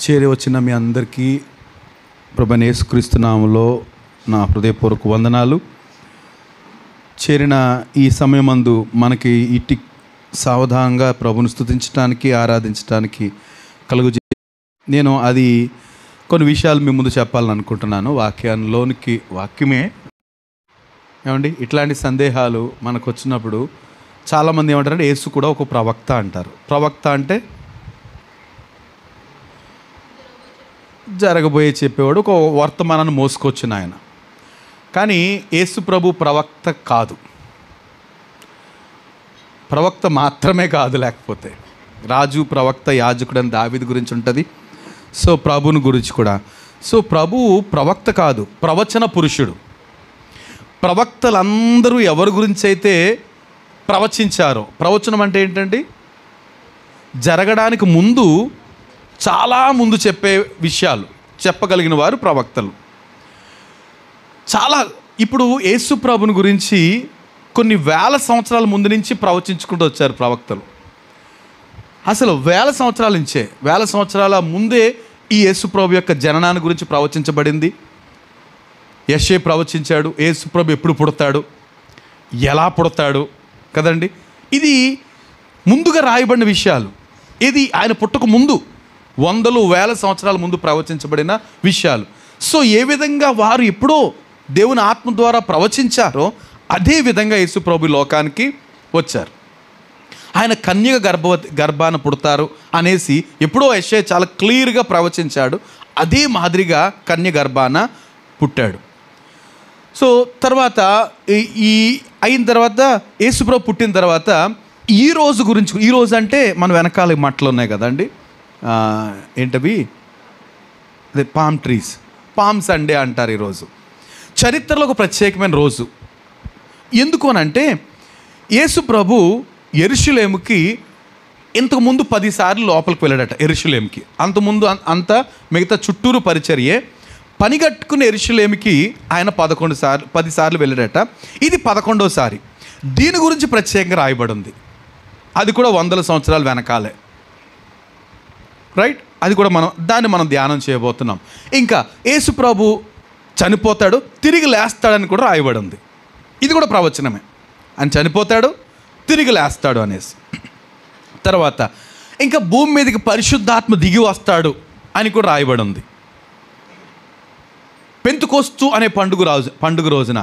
చేరి వచ్చిన మీ అందరికీ ప్రభువైన యేసుక్రీస్తు నామములో నా హృదయపూర్వక వందనాలు. చేరిన ఈ సమయమందు మనకి ఇటు సావధానంగా ప్రభుని స్తుతించడానికి, ఆరాధించడానికి నేను అది కొన్ని విషయాలు మీ ముందు చెప్పాలని అనుకుంటున్నాను. వాక్యమే ఏమండి, ఇట్లాంటి సందేహాలు మనకు వచ్చినప్పుడు చాలామంది ఏమంటారంటే యేసు కూడా ఒక ప్రవక్త అంటారు. ప్రవక్త అంటే జరగబోయే చెప్పేవాడు, ఒక వర్తమానాన్ని మోసుకొచ్చిన ఆయన. కానీ యేసు ప్రభు ప్రవక్త కాదు, ప్రవక్త మాత్రమే కాదు. లేకపోతే రాజు, ప్రవక్త, యాజకుడు అని దావీదు గురించి ఉంటుంది. సో ప్రభుని గురించి కూడా. సో ప్రభువు ప్రవక్త కాదు, ప్రవచన పురుషుడు. ప్రవక్తలందరూ ఎవరి గురించి అయితే ప్రవచించారో, ప్రవచనం అంటే ఏంటండి, జరగడానికి ముందు చాలా ముందు చెప్పే విషయాలు చెప్పగలిగిన వారు ప్రవక్తలు. చాలా ఇప్పుడు యేసు ప్రభుని గురించి కొన్ని వేల సంవత్సరాల ముందు నుంచి ప్రవచించుకుంటూ వచ్చారు ప్రవక్తలు. అసలు వేల సంవత్సరాల ముందే ఈ యేసు ప్రభు యొక్క జననాన్ని గురించి ప్రవచించబడింది. యెషయా ప్రవచించాడు యేసు ప్రభు ఎప్పుడు పుడతాడు, ఎలా పుడతాడు కదండి. ఇది ముందుగా రాయబడిన విషయాలు. ఇది ఆయన పుట్టక ముందు వందలు వేల సంవత్సరాల ముందు ప్రవచించబడిన విషయాలు. సో ఏ విధంగా వారు ఎప్పుడో దేవుని ఆత్మ ద్వారా ప్రవచించారో అదే విధంగా యేసు ప్రభు లోకానికి వచ్చారు. ఆయన కన్యక గర్భాన పుడతారు అనేసి ఎప్పుడో యెషయా చాలా క్లియర్గా ప్రవచించాడు. అదే మాదిరిగా కన్య గర్భాన పుట్టాడు. సో తర్వాత ఈ అయిన తర్వాత యేసు ప్రభు పుట్టిన తర్వాత ఈ రోజు గురించి, ఈ రోజు అంటే మన వెనకాల మట్టలు ఉన్నాయి కదండి, ఏంటవి, అదే పామ్ ట్రీస్, పామ్ సండే అంటారు. ఈరోజు చరిత్రలో ఒక ప్రత్యేకమైన రోజు. ఎందుకు అని అంటే యేసు ప్రభు యెరూషలేముకి ఇంతకుముందు 10 సార్లు లోపలికి వెళ్ళాడట. యెరూషలేముకి అంతకుముందు అంతా మిగతా చుట్టూరు పరిచర్యే. పనిగట్టుకుని యెరూషలేముకి ఆయన 10 సార్లు వెళ్ళాడట. ఇది 11వసారి. దీని గురించి ప్రత్యేకంగా రాయబడి ఉంది. అది కూడా వందల సంవత్సరాలు వెనకాలే, రైట్. అది కూడా దాన్ని మనం ధ్యానం చేయబోతున్నాం. ఇంకా యేసు ప్రభు చనిపోతాడు, తిరిగి లేస్తాడని కూడా రాయబడి ఉంది. ఇది కూడా ప్రవచనమే. ఆయన చనిపోతాడు, తిరిగి లేస్తాడు అనేసి. తర్వాత ఇంకా భూమి మీదకి పరిశుద్ధాత్మ దిగి వస్తాడు అని కూడా రాయబడి ఉంది. పెంతుకోస్తు అనే పండుగ రోజున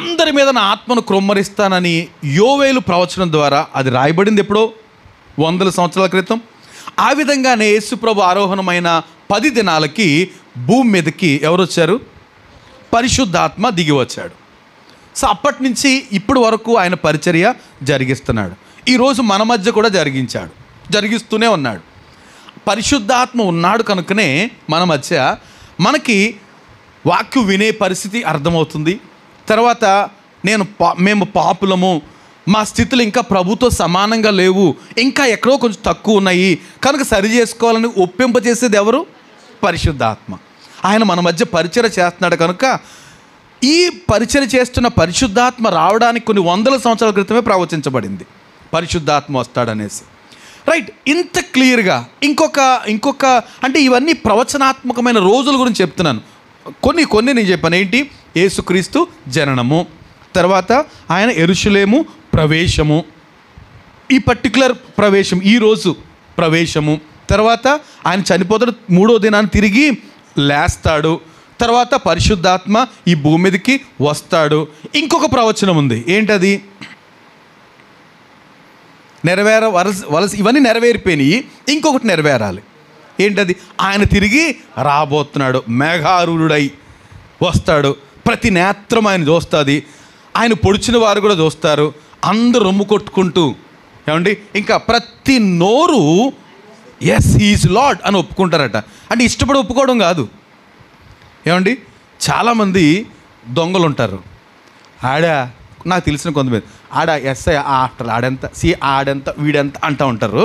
అందరి మీద నా ఆత్మను క్రొమ్మరిస్తానని యోవేలు ప్రవచనం ద్వారా అది రాయబడింది ఎప్పుడో వందల సంవత్సరాల క్రితం. ఆ విధంగానే యేసు ప్రభు ఆరోహణమైన 10 దినాలకి భూమి మీదకి ఎవరు వచ్చారు, పరిశుద్ధాత్మ దిగి వచ్చాడు. సో అప్పటి నుంచి ఇప్పటి వరకు ఆయన పరిచర్య జరిగిస్తున్నాడు. ఈరోజు మన మధ్య కూడా జరిగిస్తూనే ఉన్నాడు. పరిశుద్ధాత్మ ఉన్నాడు కనుకనే మన మధ్య మనకి వాక్యం వినే పరిస్థితి అర్థమవుతుంది. తర్వాత మేము పాపులము, మా స్థితులు ఇంకా ప్రభుతో సమానంగా లేవు, ఇంకా ఎక్కడో కొంచెం తక్కువ ఉన్నాయి కనుక సరి చేసుకోవాలని ఒప్పింపజేసేది ఎవరు, పరిశుద్ధాత్మ. ఆయన మన మధ్య పరిచర్య చేస్తున్నాడు కనుక ఈ పరిచర్య చేస్తున్న పరిశుద్ధాత్మ రావడానికి కొన్ని వందల సంవత్సరాల క్రితమే ప్రవచించబడింది పరిశుద్ధాత్మ వస్తాడనేసి, రైట్. ఇంత క్లియర్గా ఇంకొక అంటే ఇవన్నీ ప్రవచనాత్మకమైన రోజుల గురించి చెప్తున్నాను. కొన్ని నేను చెప్పాను. ఏంటి, యేసుక్రీస్తు జననము, తర్వాత ఆయన యెరూషలేము ప్రవేశము, ఈ పర్టికులర్ ప్రవేశం, ఈరోజు ప్రవేశము, తర్వాత ఆయన చనిపోతాడు, 3వ దినాన్ని తిరిగి లేస్తాడు, తర్వాత పరిశుద్ధాత్మ ఈ భూమి మీదకి వస్తాడు. ఇంకొక ప్రవచనం ఉంది. ఏంటది, ఇవన్నీ నెరవేరిపోయినాయి, ఇంకొకటి నెరవేరాలి. ఏంటది, ఆయన తిరిగి రాబోతున్నాడు, మేఘారూఢుడై వస్తాడు, ప్రతి నేత్రం ఆయన చూస్తుంది, ఆయన పొడిచిన వారు కూడా చూస్తారు, అందరూ రొమ్ము కొట్టుకుంటూ ఏమండి, ఇంకా ప్రతి నోరు ఎస్ హీఈస్ లార్డ్ అని ఒప్పుకుంటారట. అంటే ఇష్టపడి ఒప్పుకోవడం కాదు ఏమండి. చాలామంది దొంగలు ఉంటారు. నాకు తెలిసిన కొంతమంది ఎస్ఐ ఆఫ్టర్ ఆడెంత, ఆడెంత, వీడెంత అంటూ ఉంటారు.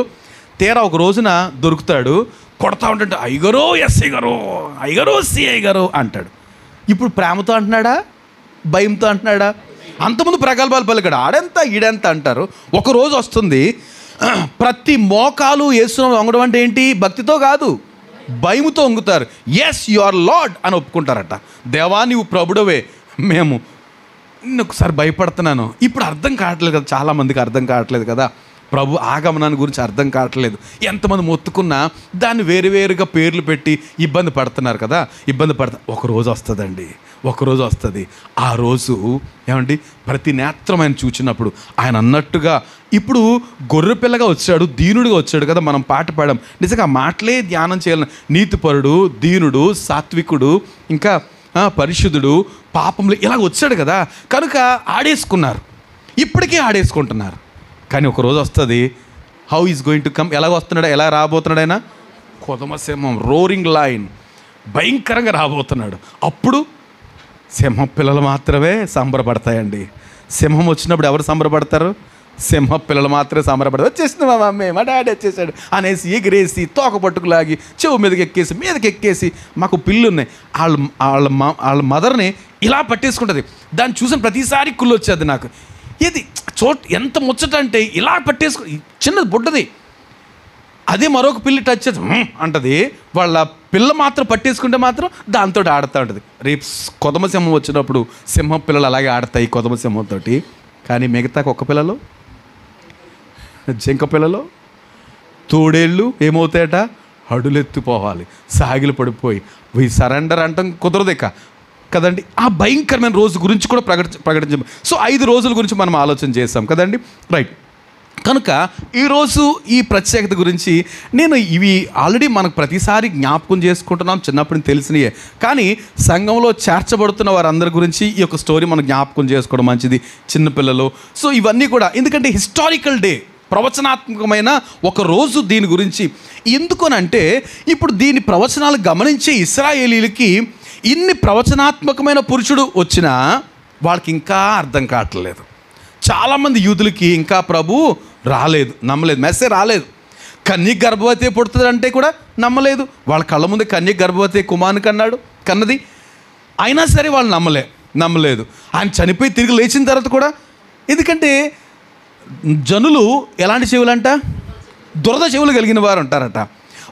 తీరా ఒక రోజున దొరుకుతాడు, కొడతా ఉంటుంటే అయ్యగారు ఎస్ఐ గారు, అయ్యగారు సిఐ గారు అంటాడు. ఇప్పుడు ప్రేమతో అంటున్నాడా, భయంతో అంటున్నాడా? అంతకుముందు ప్రగల్భాలు పలికాడు, ఆడెంత ఈడెంత అంటారు. ఒకరోజు వస్తుంది ప్రతి మోకాలు యేసును వంగడం అంటే ఏంటి, భక్తితో కాదు, భయముతో వంగుతారు. ఎస్ యు ఆర్ లార్డ్ అని ఒప్పుకుంటారట. దేవా నీవు ప్రభుడవే, మేము ఒకసారి భయపడుతున్నాను. ఇప్పుడు అర్థం కావట్లేదు కదా, చాలామందికి అర్థం కావట్లేదు కదా, ప్రభు ఆగమనాన్ని గురించి అర్థం కావట్లేదు. ఎంతమంది మొత్తుకున్నా దాన్ని వేరువేరుగా పేర్లు పెట్టి ఇబ్బంది పడుతున్నారు కదా. ఒకరోజు వస్తుందండి, ఒకరోజు వస్తుంది. ఆ రోజు ఏమండి ప్రతి నేత్రం ఆయన చూచినప్పుడు ఆయన అన్నట్టుగా ఇప్పుడు గొర్రెపిల్లగా వచ్చాడు, దీనుడిగా వచ్చాడు కదా. మనం పాట పాడాం, నిజంగా ఆ మాటలే ధ్యానం చేయాలని. నీతిపరుడు, దీనుడు, సాత్వికుడు, ఇంకా పరిశుద్ధుడు, పాపంలో ఇలాగ వచ్చాడు కదా. కనుక ఆడేసుకున్నారు, ఇప్పటికే ఆడేసుకుంటున్నారు. కానీ ఒక రోజు వస్తుంది. How is going to come, ఎలాగ వస్తున్నాడు, ఎలా రాబోతున్నాడు ఆయన? కొదమ సింహం, రోరింగ్ లైన్, భయంకరంగా రాబోతున్నాడు. అప్పుడు సింహం పిల్లలు మాత్రమే సంబరపడతాయండి. సింహం వచ్చినప్పుడు ఎవరు సంబరపడతారు? సింహ పిల్లలు మాత్రమే సంబరపడతారు. వచ్చేసింది మా మమ్మీ, మా డాడీ వచ్చేసాడు అనేసి ఎగిరేసి తోక పట్టుకులాగి చెవు మీదకి ఎక్కేసి మాకు పిల్లు ఉన్నాయి, వాళ్ళ మదర్ని ఇలా పట్టేసుకుంటుంది. దాన్ని చూసిన ప్రతిసారి కుళ్ళు వచ్చేది నాకు. ఇది ఎంత ముచ్చట అంటే ఇలా పట్టేసుకు, చిన్నది బుడ్డది, అదే మరొక పిల్లి టచ్ చేసి అంటది. వాళ్ళ పిల్ల మాత్రం పట్టేసుకుంటే మాత్రం దాంతో ఆడుతూ ఉంటుంది. రేపు కొదమ సింహం వచ్చినప్పుడు సింహం పిల్లలు అలాగే ఆడతాయి కొదమ సింహంతో. కానీ మిగతా కుక్క పిల్లలు, జింక పిల్లలు, తోడేళ్ళు ఏమవుతాయట? అడులెత్తిపోవాలి, సాగిలు పడిపోయి సరెండర్ అంటాం కుదరదు ఇక కదండి. ఆ భయంకరమైన రోజు గురించి కూడా ప్రకటించాం. సో 5 రోజుల గురించి మనం ఆలోచన చేస్తాం కదండి, రైట్. కనుక ఈరోజు ఈ ప్రత్యేకత గురించి నేను ఇవి ఆల్రెడీ మనకు ప్రతిసారి జ్ఞాపకం చేసుకుంటున్నాం, చిన్నప్పుడు తెలిసినయే. కానీ సంఘంలో చేర్చబడుతున్న వారందరి గురించి ఈ యొక్క స్టోరీ మనం జ్ఞాపకం చేసుకోవడం మంచిది, చిన్నపిల్లలు. సో ఇవన్నీ కూడా ఎందుకంటే హిస్టారికల్ డే, ప్రవచనాత్మకమైన ఒక రోజు దీని గురించి. ఎందుకనంటే ఇప్పుడు దీని ప్రవచనాలు గమనించే ఇశ్రాయేలీలకి ఇన్ని ప్రవచనాత్మకమైన పురుషుడు వచ్చినా వాళ్ళకి ఇంకా అర్థం కావట్లేదు. చాలామంది యూదులకి ఇంకా ప్రభు రాలేదు, నమ్మలేదు, మెస్సేజ్ రాలేదు. కన్యక గర్భవతి పుడుతుందంటే కూడా నమ్మలేదు. వాళ్ళ కళ్ళ ముందు కన్యక గర్భవతి కుమారుని కన్నది, అయినా సరే వాళ్ళు నమ్మలేదు. ఆయన చనిపోయి తిరిగి లేచిన తర్వాత కూడా, ఎందుకంటే జనులు ఎలాంటి చెవులంట? దురద చెవులు కలిగిన వారు ఉంటారట.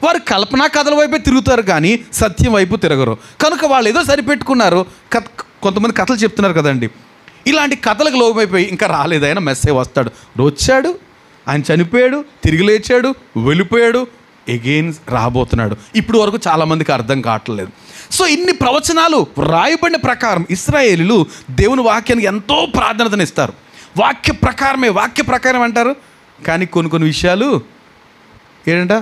వారు కల్పనా కథల వైపే తిరుగుతారు కానీ సత్యం వైపు తిరగరు. కనుక వాళ్ళు ఏదో సరిపెట్టుకున్నారు. కొంతమంది కథలు చెప్తున్నారు కదండి, ఇలాంటి కథలకు లోపమైపోయి ఇంకా రాలేదు, ఆయన మెస్సేజ్ వస్తాడు, వచ్చాడు, ఆయన చనిపోయాడు, తిరిగి లేచాడు, వెళ్ళిపోయాడు, ఎగైన్ రాబోతున్నాడు. ఇప్పుడు వరకు చాలామందికి అర్థం కావట్లేదు. సో ఇన్ని ప్రవచనాలు రాయబడిన ప్రకారం ఇశ్రాయేలీలు దేవుని వాక్యానికి ఎంతో ప్రాధాన్యతనిస్తారు. వాక్య ప్రకారం అంటారు. కానీ కొన్ని విషయాలు ఏంటంట,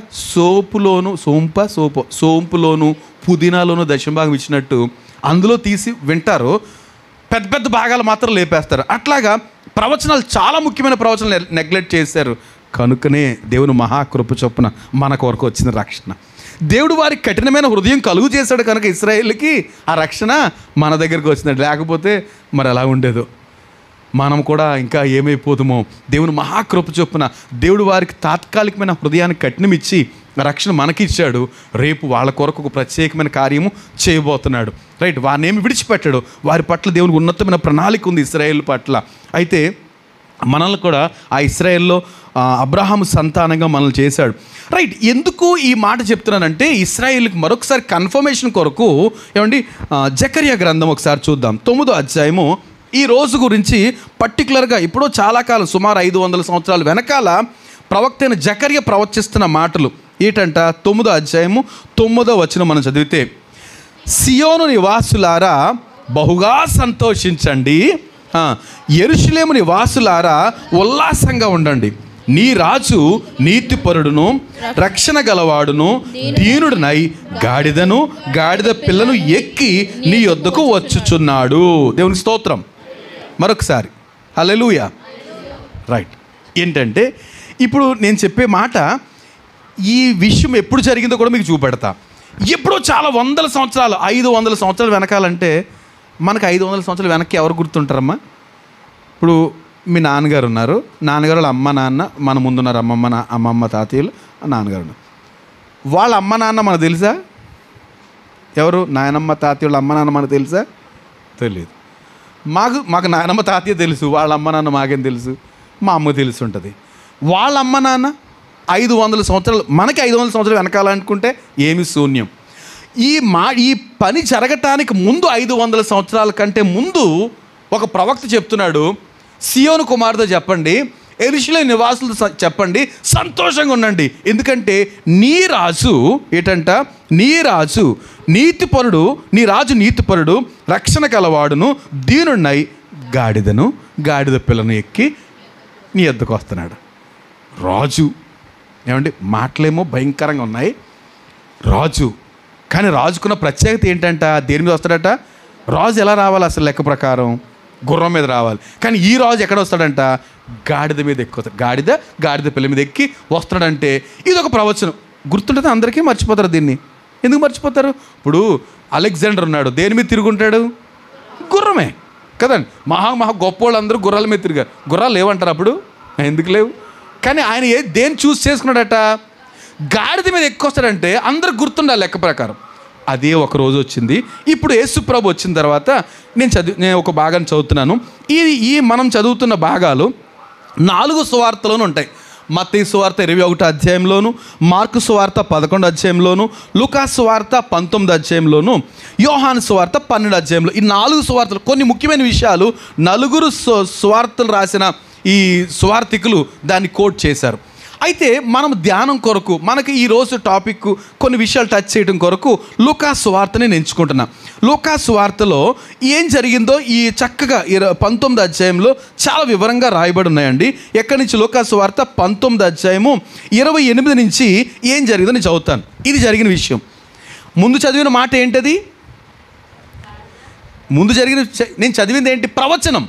సోంపులోను పుదీనాలోను దశంభాగం ఇచ్చినట్టు అందులో తీసి వింటారు, పెద్ద భాగాలు మాత్రం లేపేస్తారు. అట్లాగా ప్రవచనాలు, చాలా ముఖ్యమైన ప్రవచనాలు నెగ్లెక్ట్ చేశారు. కనుకనే దేవుని మహాకృప చొప్పున మన కొరకు వచ్చిన రక్షణ. దేవుడు వారికి కఠినమైన హృదయం కలుగు చేశాడు కనుక ఇశ్రాయేలుకి ఆ రక్షణ మన దగ్గరికి వచ్చింది. లేకపోతే మరి ఎలా ఉండేదో, మనం కూడా ఇంకా ఏమైపోతామో. దేవుని మహాకృప చొప్పున దేవుడు వారికి తాత్కాలికమైన హృదయాన్ని కఠినమిచ్చి రక్షణ మనకిచ్చాడు. రేపు వాళ్ళ కొరకు ఒక ప్రత్యేకమైన కార్యము చేయబోతున్నాడు, రైట్. వారిని ఏమి విడిచిపెట్టాడు. వారి పట్ల దేవునికి ఉన్నతమైన ప్రణాళిక ఉంది ఇశ్రాయేలు పట్ల. అయితే మనల్ని కూడా ఆ ఇశ్రాయేల్లో అబ్రహాము సంతానంగా మనల్ని చేశాడు, రైట్. ఎందుకు ఈ మాట చెప్తున్నానంటే ఇశ్రాయేలుకి మరొకసారి కన్ఫర్మేషన్ కొరకు ఏమండి జకర్యా గ్రంథం ఒకసారి చూద్దాం. 9వ అధ్యాయము ఈ రోజు గురించి పర్టికులర్గా ఇప్పుడు చాలా కాలం, సుమారు 500 సంవత్సరాల వెనకాల ప్రవక్త అయిన జకర్యా ప్రవచిస్తున్న మాటలు ఏంటంట. 9వ అధ్యాయము 9వ వచనం మనం చదివితే, సియోను నివాసులారా బహుగా సంతోషించండి, యెరూషలేము నివాసులారా ఉల్లాసంగా ఉండండి. నీ రాజు నీతిపరుడును రక్షణ గలవాడును దీనుడునై గాడిద పిల్లను ఎక్కి నీ యొద్దకు వచ్చుచున్నాడు. దేవునికి స్తోత్రం. మరొకసారి హల్లెలూయా, రైట్. ఏంటంటే ఇప్పుడు నేను చెప్పే మాట, ఈ విషయం ఎప్పుడు జరిగిందో కూడా మీకు చూపెడతా. ఎప్పుడో చాలా 100 సంవత్సరాలు, 500 సంవత్సరాలు వెనకాలంటే మనకు 500 సంవత్సరాలు వెనక్కి ఎవరు గుర్తుంటారమ్మా? ఇప్పుడు మీ నాన్నగారు ఉన్నారు, నాన్నగారు వాళ్ళ అమ్మ నాన్న మన ముందున్నారు, అమ్మమ్మ తాతయ్యలు, నాన్నగారు ఉన్నారు. వాళ్ళ అమ్మ నాన్న మనకు తెలుసా? ఎవరు? నాయనమ్మ తాతయ్యలు అమ్మ నాన్న మనకు తెలుసా? తెలియదు. మాకు నాయనమ్మ తాతయ్య తెలుసు, వాళ్ళ అమ్మ నాన్న మాకేం తెలుసు? మా అమ్మ తెలిసి ఉంటుంది. వాళ్ళ అమ్మ నాన్న 500 సంవత్సరాలు, మనకి 500 సంవత్సరాలు వెనకాలనుకుంటే ఏమి శూన్యం. ఈ పని జరగటానికి ముందు 500 సంవత్సరాల కంటే ముందు ఒక ప్రవక్త చెప్తున్నాడు, సియోను కుమార్తె చెప్పండి, యెరూషలేము నివాసులు చెప్పండి, సంతోషంగా ఉండండి, ఎందుకంటే నీ రాజు ఏటంట, నీ రాజు నీతిపరుడు, నీ రాజు నీతిపరుడు, రక్షణ కలవాడును, దీనున్నై గాడిద పిల్లను ఎక్కి నీ ఎద్దకు వస్తున్నాడు. రాజు ఏమండి, మాటలేమో భయంకరంగా ఉన్నాయి, రాజు. కానీ రాజుకున్న ప్రత్యేకత ఏంటంట, దేని మీద వస్తాడట? రాజు ఎలా రావాలి అసలు లెక్క ప్రకారం? గుర్రం మీద రావాలి. కానీ ఈ రాజు ఎక్కడ వస్తాడంట? గాడిద మీద ఎక్కుతాడు. గాడిద పిల్ల మీద ఎక్కి వస్తాడంటే ఇది ఒక ప్రవచనం. గుర్తుంటుంది అందరికీ, మర్చిపోతారు దీన్ని. ఎందుకు మర్చిపోతారు? ఇప్పుడు అలెగ్జాండర్ ఉన్నాడు, దేని మీద తిరుగుంటాడు? గుర్రమే కదండి. మహా గొప్ప వాళ్ళు అందరూ గుర్రాల మీద తిరిగారు. గుర్రాలు లేవంటారు అప్పుడు? ఎందుకు లేవు? కానీ ఆయన దేన్ని చూస్ చేసుకున్నాడట? గాడిద మీద ఎక్కువస్తాడంటే అందరు గుర్తుండాలి లెక్క ప్రకారం. అదే ఒక రోజు వచ్చింది. ఇప్పుడు యేసు ప్రభు వచ్చిన తర్వాత నేను ఒక భాగాన్ని చదువుతున్నాను. ఈ మనం చదువుతున్న భాగాలు 4 సువార్తలోనూ ఉంటాయి. మత్తయి సువార్త 21 అధ్యాయంలోను, మార్కు సువార్త 11 అధ్యాయంలోను, లూకా సువార్త 19 అధ్యాయంలోను, యోహాను సువార్త 12 అధ్యాయంలో. ఈ 4 సువార్తలు కొన్ని ముఖ్యమైన విషయాలు 4 సువార్తలు రాసిన ఈ సువార్తికులు దాన్ని కోట్ చేశారు. అయితే మనం ధ్యానం కొరకు, మనకి ఈరోజు టాపిక్ కొన్ని విషయాలు టచ్ చేయడం కొరకు లూకా సువార్తని నేను ఎంచుకుంటున్నా. లూకా సువార్తలో ఏం జరిగిందో ఈ చక్కగా 19 అధ్యాయంలో చాలా వివరంగా రాయబడి ఉన్నాయండి. ఎక్కడి నుంచి? లూకా సువార్త 19 అధ్యాయము 28 నుంచి ఏం జరిగిందో నేను చదువుతాను. ఇది జరిగిన విషయం. ముందు చదివిన మాట ఏంటది? నేను చదివింది ఏంటి? ప్రవచనం.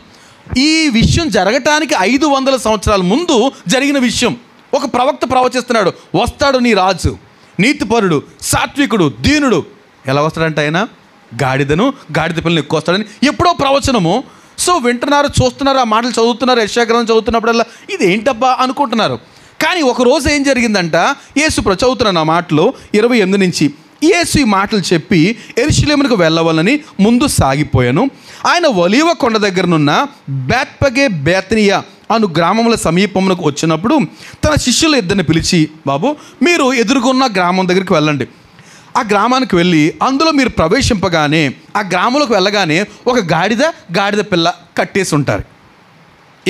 ఈ విషయం జరగటానికి 500 సంవత్సరాల ముందు జరిగిన విషయం. ఒక ప్రవక్త ప్రవచిస్తున్నాడు, వస్తాడు నీ రాజు, నీతిపరుడు, సాత్వికుడు, దీనుడు. ఎలా వస్తాడంటే ఆయన గాడిద పిల్లని ఎక్కువ వస్తాడని ఎప్పుడో ప్రవచనము. సో వింటున్నారు, చూస్తున్నారు, ఆ మాటలు చదువుతున్నారు, యెషయా గ్రంథం చదువుతున్నప్పుడల్లా ఇది ఏంటబ్బా అనుకుంటున్నారు. కానీ ఒకరోజు ఏం జరిగిందంట, యేసు చదువుతున్నాను ఆ మాటలు 28 నుంచి. యేసు ఈ మాటలు చెప్పి యెరూషలేమునకు వెళ్ళవాలని ముందు సాగిపోయాను. ఆయన ఒలీవ కొండ దగ్గరనున్న బేత్పగే బేతనియా అను గ్రామముల సమీపమునకు వచ్చినప్పుడు తన శిష్యులు 2 పిలిచి, బాబు మీరు ఎదురుగున్న గ్రామం దగ్గరికి వెళ్ళండి. ఆ గ్రామానికి వెళ్ళి అందులో మీరు ప్రవేశింపగానే ఆ గ్రామంలోకి వెళ్ళగానే ఒక గాడిద పిల్ల కట్టేసి ఉంటారు.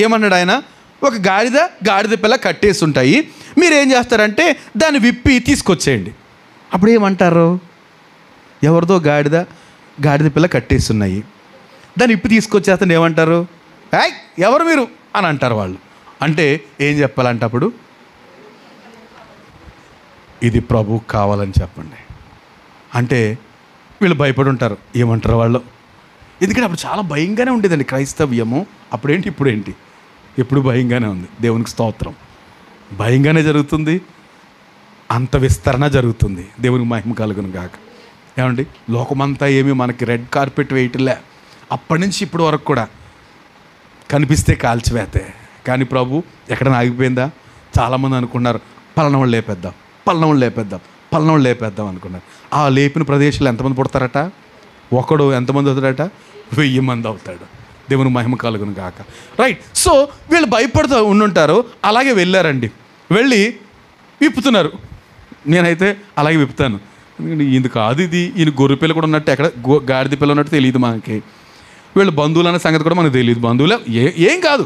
ఏమన్నాడు ఆయన? ఒక గాడిద పిల్ల కట్టేసి ఉంటాయి. మీరు ఏం చేస్తారంటే దాన్ని విప్పి తీసుకొచ్చేయండి. అప్పుడు ఏమంటారు? ఎవరిదో గాడిద పిల్ల కట్టేసి ఉన్నాయి, దాన్ని విప్పి తీసుకొచ్చేస్తాను ఏమంటారు? ఎవరు మీరు అని అంటారు వాళ్ళు. అంటే ఏం చెప్పాలంటే అప్పుడు ఇది ప్రభువు కావాలని చెప్పండి అంటే వీళ్ళు భయపడి ఉంటారు. ఏమంటారు వాళ్ళు? ఎందుకంటే అప్పుడు చాలా భయంగానే ఉండేదండి క్రైస్తవ్యము. అప్పుడేంటి ఇప్పుడేంటి? ఎప్పుడు భయంగానే ఉంది. దేవునికి స్తోత్రం. భయంగానే జరుగుతుంది, అంత విస్తరణ జరుగుతుంది. దేవునికి మహిమ కలుగును గాక. ఏమండి, లోకమంతా ఏమీ మనకి రెడ్ కార్పెట్ వేయటలే. అప్పటి నుంచి ఇప్పటి వరకు కూడా కనిపిస్తే కాల్చివేతే. కానీ ప్రభు ఎక్కడ ఆగిపోయిందా? చాలామంది అనుకున్నారు పలనవాళ్ళు లేపేద్దాం అనుకున్నారు. ఆ లేపిన ప్రదేశాలు ఎంతమంది పుడతారట? ఒకడు ఎంతమంది అవుతాడట? 1000 మంది అవుతాడు. దేవుని మహిమ కలుగును గాక. రైట్. సో వీళ్ళు భయపడుతూ ఉండుంటారు. అలాగే వెళ్ళారండి. వెళ్ళి విప్పుతున్నారు. నేనైతే అలాగే విప్పుతాను. ఇది కాదు, ఈయన గొర్రె పిల్ల కూడా ఉన్నట్టు, ఎక్కడ గాడిద పిల్ల ఉన్నట్టు తెలియదు మనకి. వీళ్ళు బంధువులు అనే సంగతి కూడా మనకు తెలియదు. బంధువులే ఏం కాదు,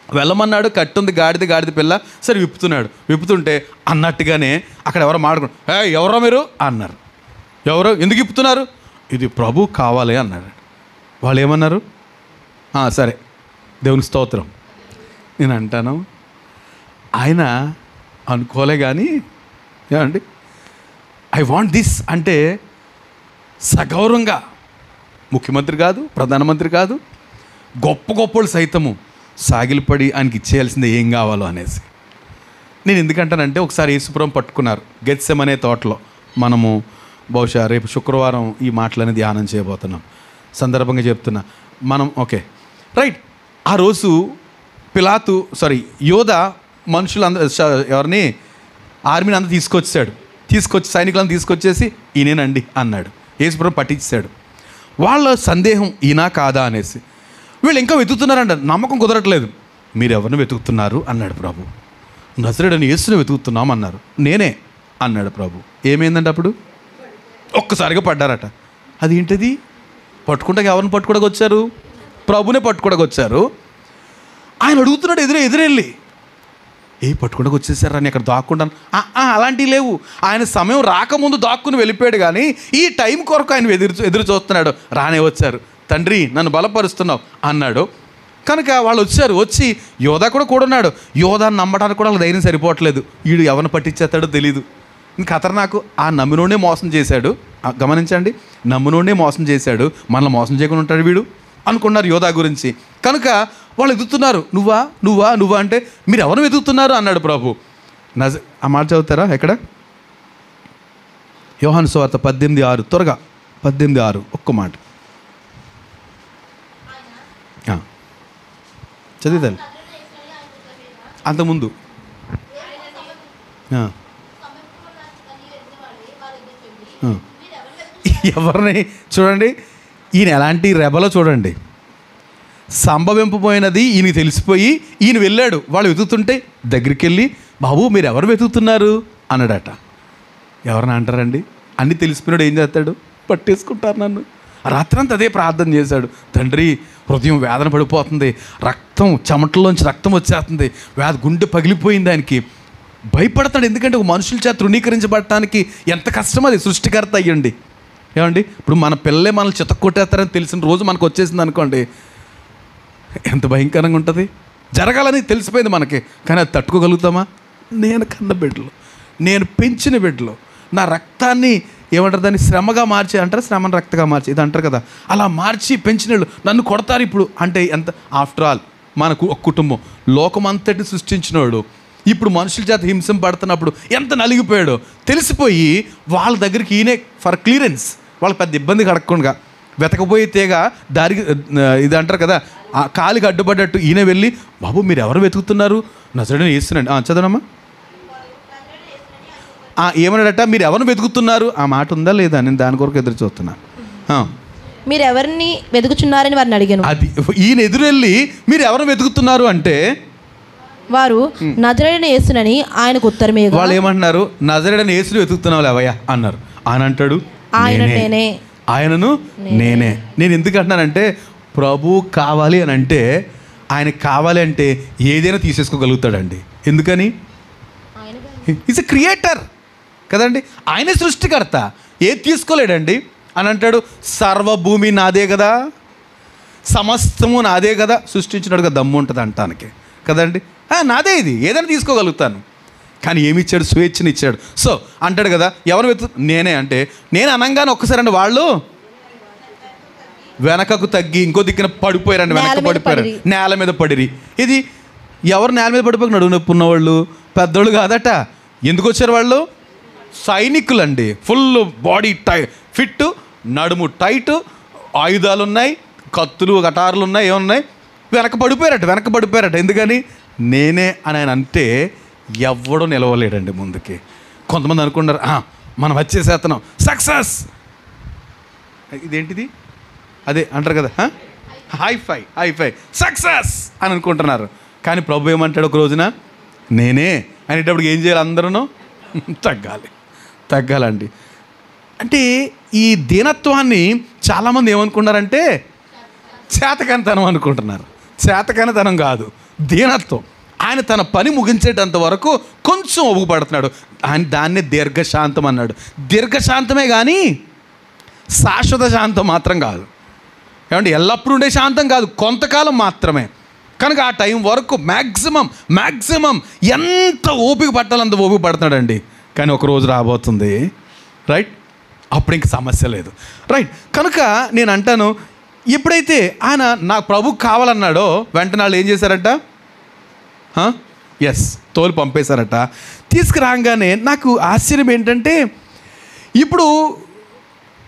వెళ్ళమన్నాడు, కట్టుంది గాడిద పిల్ల. సరే విప్పుతుంటే అన్నట్టుగానే అక్కడ ఎవరో మాట్లాడుకున్నారు. ఎవరో మీరు అన్నారు. ఎవరో ఎందుకు విప్పుతున్నారు? ఇది ప్రభు కావాలి అన్నాడు. వాళ్ళు ఏమన్నారు? సరే దేవుని స్తోత్రం. నేను అంటాను, ఆయన అనుకోలే కానీ ఏమండి, ఐ వాంట్ దిస్ అంటే సగౌరవంగా, ముఖ్యమంత్రి కాదు, ప్రధానమంత్రి కాదు, గొప్పలు సైతము సాగిలపడి ఆయనకి ఇచ్చేయాల్సిందే ఏం కావాలో అనేసి. నేను ఎందుకంటానంటే ఒకసారి యేసుప్రభుని పట్టుకున్నారు గెత్సెమనే తోటలో. మనము బహుశా రేపు శుక్రవారం ఈ మాటలని ధ్యానం చేయబోతున్నాం. సందర్భంగా చెప్తున్నా మనం. Okay right. ఆ రోజు యోధ మనుషులందరూ ఎవరిని ఆర్మీని అందరూ తీసుకొచ్చి సైనికులను తీసుకొచ్చేసి ఈయనేనండి అన్నాడు. యేసుప్రభు పట్టించాడు. వాళ్ళ సందేహం ఈయన కాదా అనేసి. వీళ్ళు ఇంకా వెతుకుతున్నారంట. నమ్మకం కుదరట్లేదు. మీరు ఎవరిని వెతుకుతున్నారు అన్నాడు ప్రభు. నజరేయుడైన యేసుని వెతుకుతున్నాం అన్నారు. నేనే అన్నాడు ప్రభు. ఏమైందంటే అప్పుడు ఒక్కసారిగా పడ్డారట. అది ఏంటిది? పట్టుకుంటే ఎవరిని పట్టుకోవడానికి వచ్చారు? ప్రభునే పట్టుకోవడానికి వచ్చారు. ఆయన అడుగుతున్నాడు ఎదురెళ్ళి, పట్టుకోవడానికి వచ్చేసారా అని అక్కడ దాక్కుంటాను. అలాంటివి లేవు. ఆయన సమయం రాకముందు దాక్కుని వెళ్ళిపోయాడు, కానీ ఈ టైం కొరకు ఆయన ఎదురు చూస్తున్నాడు. రానే వచ్చారు. తండ్రి నన్ను బలపరుస్తున్నావు అన్నాడు. కనుక వాళ్ళు వచ్చి యోధా కూడా ఉన్నాడు. యోధాన్ని నమ్మడానికి కూడా వాళ్ళ ధైర్యం సరిపోవట్లేదు. వీడు ఎవరిని పట్టించేస్తాడో తెలీదు. ఖతర్నాకు ఆ నమ్మినోడే మోసం చేశాడు. గమనించండి, నమ్మినోడే మోసం చేశాడు, మనల్ని మోసం చేయకుండా ఉంటాడు వీడు అనుకున్నారు యోధా గురించి. కనుక వాళ్ళు ఎదుగుతున్నారు. నువ్వా అంటే మీరు ఎవరు వెతుకుతున్నారు అన్నాడు ప్రభు. ఆ మాట చదువుతారా? ఎక్కడ? యోహాను సువార్త 18:6. త్వరగా 18:6 ఒక్క మాట చదివిదాలి. అంతకుముందు ఎవరిని చూడండి, ఈయన ఎలాంటి రెబలో చూడండి. సంభవింపబోయినది ఈయనకి తెలిసిపోయి ఈయన వెళ్ళాడు. వాళ్ళు వెతుకుతుంటే దగ్గరికి వెళ్ళి, బాబు మీరు ఎవరు వెతుకుతున్నారు అన్నాడట. ఎవరిని అంటారండి? అన్నీ తెలిసిపోయినాడు ఏం చేస్తాడు? పట్టేసుకుంటారు నన్ను. రాత్రంతా అదే ప్రార్థన చేశాడు. తండ్రి హృదయం వేదన పడిపోతుంది, రక్తం చెమటలోంచి రక్తం వచ్చేస్తుంది, గుండె పగిలిపోయింది. ఆయనకి భయపడతాడు. ఎందుకంటే ఒక మనుషుల చేత తృణీకరించబడటానికి ఎంత కష్టం. అది సృష్టికర్త అయ్యండి. ఏమండి, ఇప్పుడు మన పిల్లలే మనల్ని చితక్కొట్టేస్తారని తెలిసిన రోజు మనకు వచ్చేసింది అనుకోండి, ఎంత భయంకరంగా ఉంటుంది. జరగాలని తెలిసిపోయింది మనకి, కానీ అది తట్టుకోగలుగుతామా? నేను కన్న బిడ్డలు, నేను పెంచిన బిడ్డలు, నా రక్తాన్ని ఏమంటారు దాన్ని శ్రమగా మార్చి అంటారు, శ్రమను రక్తగా మార్చి ఇది అంటారు కదా, అలా మార్చి పెంచినళ్ళు నన్ను కొడతారు ఇప్పుడు అంటే ఎంత? ఆఫ్టర్ ఆల్ మనకు ఒక కుటుంబం, లోకమంతటి సృష్టించినోడు ఇప్పుడు మనుషుల చేత హింసం పడుతున్నప్పుడు ఎంత నలిగిపోయాడో తెలిసిపోయి వాళ్ళ దగ్గరికి ఈయనే ఫర్ క్లియరెన్స్, వాళ్ళకి పెద్ద ఇబ్బంది కడగకుండా వెతకపోయి తీగ దారికి ఇది అంటారు కదా, ఆ కాలికి అడ్డుపడ్డట్టు ఈయన వెళ్ళి, బాబు మీరు ఎవరు వెతుకుతున్నారు? నజరేయుడైన యేసునండి. చదవనమ్మా. ఏమన్నాడట? మీరు ఎవరిని వెతుకుతున్నారు? ఆ మాట ఉందా లేదా? నేను దాని కొరకు ఎదురు చూస్తున్నాను. మీరు ఎవరిని వెతుకుతున్నారని వారిని అడిగాను. అది ఈయన ఎదురెళ్ళి మీరు ఎవరిని వెతుకుతున్నారు అంటే వారు నజరేయుడైన యేసునని ఆయనకు ఉత్తరం ఇవ్వగా, వాళ్ళు ఏమంటున్నారు? నజరేయుడైన యేసుని వెతుకుతున్నావు లేవయ్యా అన్నారు. ఆయన అంటాడు, ఆయనను నేనే. నేను ఎందుకు అంటున్నానంటే, ప్రభు కావాలి అని అంటే, ఆయనకు కావాలి అంటే ఏదైనా తీసేసుకోగలుగుతాడండి. ఎందుకని? ఈజ్ ఎ క్రియేటర్ కదండి, ఆయనే సృష్టికర్త. ఏది తీసుకోలేడండి అని అంటాడు. సర్వభూమి నాదే కదా, సమస్తము నాదే కదా, సృష్టించినట్టుగా దమ్ము ఉంటుంది అంటానికి కదండి. నాదే, ఇది ఏదైనా తీసుకోగలుగుతాను. కానీ ఏమి ఇచ్చాడు? స్వేచ్ఛని ఇచ్చాడు. సో అంటాడు కదా, ఎవరు నేనే అంటే, నేను అనగానే ఒక్కసారండి వాళ్ళు వెనకకు తగ్గి ఇంకో దిక్కున పడిపోయారండి, వెనక పడిపోయారు, నేల మీద పడిరి. ఇది ఎవరు నేల మీద పడిపోయి నడువు నొప్పి ఉన్నవాళ్ళు, పెద్దోళ్ళు కాదట. ఎందుకు వచ్చారు వాళ్ళు? సైనికులు అండి. ఫుల్ బాడీ ఫిట్, నడుము టైట్, ఆయుధాలు ఉన్నాయి, కత్తులు కటారులు ఉన్నాయి, ఏమున్నాయి, వెనక పడిపోయారట. ఎందుకని? నేనే అని ఆయన అంటే ఎవడో నిలవలేడండి ముందుకి. కొంతమంది అనుకున్నారు మనం వచ్చేసేస్తున్నాం, సక్సెస్, ఇదేంటిది అదే అంటారు కదా, హై ఫై సక్సెస్ అని అనుకుంటున్నారు. కానీ ప్రభు ఏమంటాడు ఒక రోజున, నేనే అనేటప్పుడు ఏం చేయాలి? అందరూ తగ్గాలండి. అంటే ఈ దీనత్వాన్ని చాలామంది ఏమనుకున్నారంటే చేతకానితనం అనుకుంటున్నారు. చేతకానితనం కాదు, దీనత్వం. ఆయన తన పని ముగించేటంత వరకు కొంచెం ఒప్పుపడుతున్నాడు. ఆయన దాన్నే దీర్ఘశాంతం అన్నాడు. దీర్ఘశాంతమే కానీ శాశ్వత శాంతం మాత్రం కాదు. ఏమంటే ఎల్లప్పుడూ ఉండే శాంతం కాదు, కొంతకాలం మాత్రమే. కనుక ఆ టైం వరకు మ్యాక్సిమం ఎంత ఓపిక పట్టాలంత ఓపిక పడుతున్నాడండి. కానీ ఒక రోజు రాబోతుంది, రైట్, అప్పుడు ఇంక సమస్య లేదు, రైట్. కనుక నేను అంటాను, ఎప్పుడైతే ఆయన నాకు ప్రభుకు కావాలన్నాడో వెంటనే వాళ్ళు ఏం చేశారట? తోలు పంపేశారట. తీసుకురాగానే నాకు ఆశ్చర్యం ఏంటంటే, ఇప్పుడు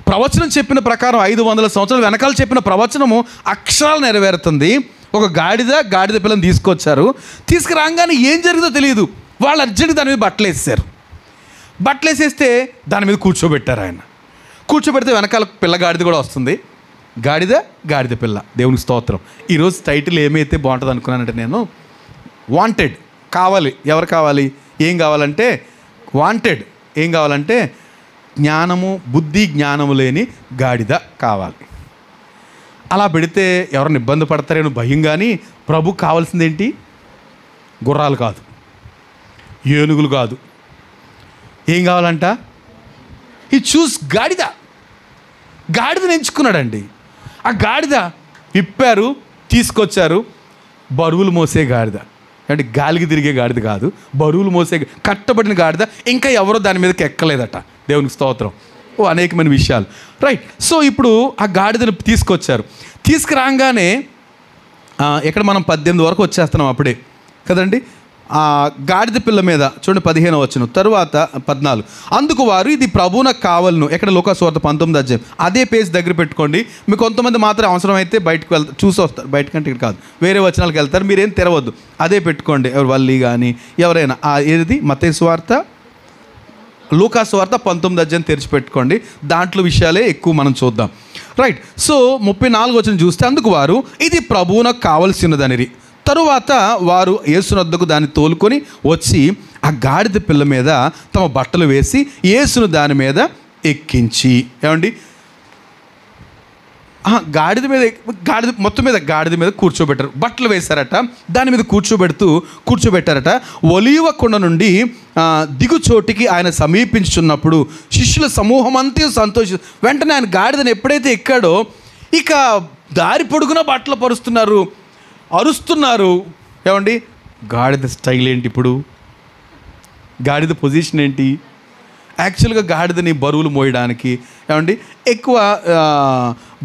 ప్రవచనం చెప్పిన ప్రకారం 500 సంవత్సరాలు వెనకాల చెప్పిన ప్రవచనము అక్షరాలు నెరవేరుతుంది. ఒక గాడిద పిల్లని తీసుకొచ్చారు. తీసుకురాగానే ఏం జరిగిందో తెలియదు. వాళ్ళు అర్జెంట్గా దాని మీద బట్టలు వేసేస్తే దాని మీద కూర్చోబెట్టారు. ఆయన కూర్చోబెడితే వెనకాల గాడిద కూడా వస్తుంది. గాడిద పిల్ల. దేవునికి స్తోత్రం. ఈరోజు టైటిల్ ఏమైతే బాగుంటుంది అనుకున్నానంటే, నేను వాంటెడ్ కావాలి. ఎవరు కావాలి? ఏం కావాలంటే వాంటెడ్. ఏం కావాలంటే జ్ఞానము, బుద్ధి, జ్ఞానము లేని గాడిద కావాలి. అలా పెడితే ఎవరిని ఇబ్బంది పడతారేమో భయం. కానీ ప్రభు కావాల్సిందేంటి? గుర్రాలు కాదు, ఏనుగులు కాదు. ఏం కావాలంట? ఈ చూస్ గాడిద. గాడిదని ఎంచుకున్నాడండి. ఆ గాడిద విప్పారు, తీసుకొచ్చారు. బరువులు మోసే గాడిద అంటే గాలికి తిరిగే గాడిద కాదు, బరువులు మోసే కట్టబడిన గాడిద. ఇంకా ఎవరో దాని మీదకి ఎక్కలేదట. దేవునికి స్తోత్రం. అనేకమైన విషయాలు. రైట్. సో ఇప్పుడు ఆ గాడిదను తీసుకొచ్చారు. తీసుకురాగానే ఇక్కడ మనం 18 వరకు వచ్చేస్తున్నాం అప్పుడే కదండి. ఆ గాడిద పిల్ల మీద చూడండి 15వ వచనం. తరువాత 14. అందుకు వారు ఇది ప్రభువునకు కావాలను. ఎక్కడ లోకాసువార్త 19వ అధ్యాయం. అదే పేజ్ దగ్గర పెట్టుకోండి. మీకు కొంతమంది మాత్రం అవసరమైతే బయటకు వెళ్తారు, చూసి వస్తారు. బయటకంటే ఇక్కడ కాదు, వేరే వచనాలకు వెళ్తారు. మీరేం తెరవద్దు, అదే పెట్టుకోండి. ఎవరు వల్లి కానీ ఎవరైనా. ఏది మత్తయి సువార్త, లూకాసువార్త 19వ అధ్యాయం తెరిచిపెట్టుకోండి. దాంట్లో విషయాలే ఎక్కువ మనం చూద్దాం. రైట్. సో 34వ వచనం చూస్తే అందుకు వారు ఇది ప్రభువునకు కావలసినదనిరి. తరువాత వారు యేసునొద్దకు దాన్ని తోలుకొని వచ్చి ఆ గాడిద పిల్ల మీద తమ బట్టలు వేసి యేసును దాని మీద ఎక్కించి, ఏమండి గాడిద మీద మొత్తం మీద గాడిద మీద కూర్చోబెట్టారు. బట్టలు వేశారట, దాని మీద కూర్చోబెట్టారట. ఒలీవ కొండ నుండి దిగుచోటికి ఆయన సమీపించుచున్నప్పుడు శిష్యుల సమూహం అంతా వెంటనే ఆయన గాడిదని ఎప్పుడైతే ఎక్కాడో ఇక దారి పొడుగున బట్టలు పరుస్తున్నారు, అరుస్తున్నారు. ఏమండి గాడిద స్టైల్ ఏంటి? ఇప్పుడు గాడిద పొజిషన్ ఏంటి? యాక్చువల్గా గాడిదని బరువులు మోయడానికి, ఏమండి ఎక్కువ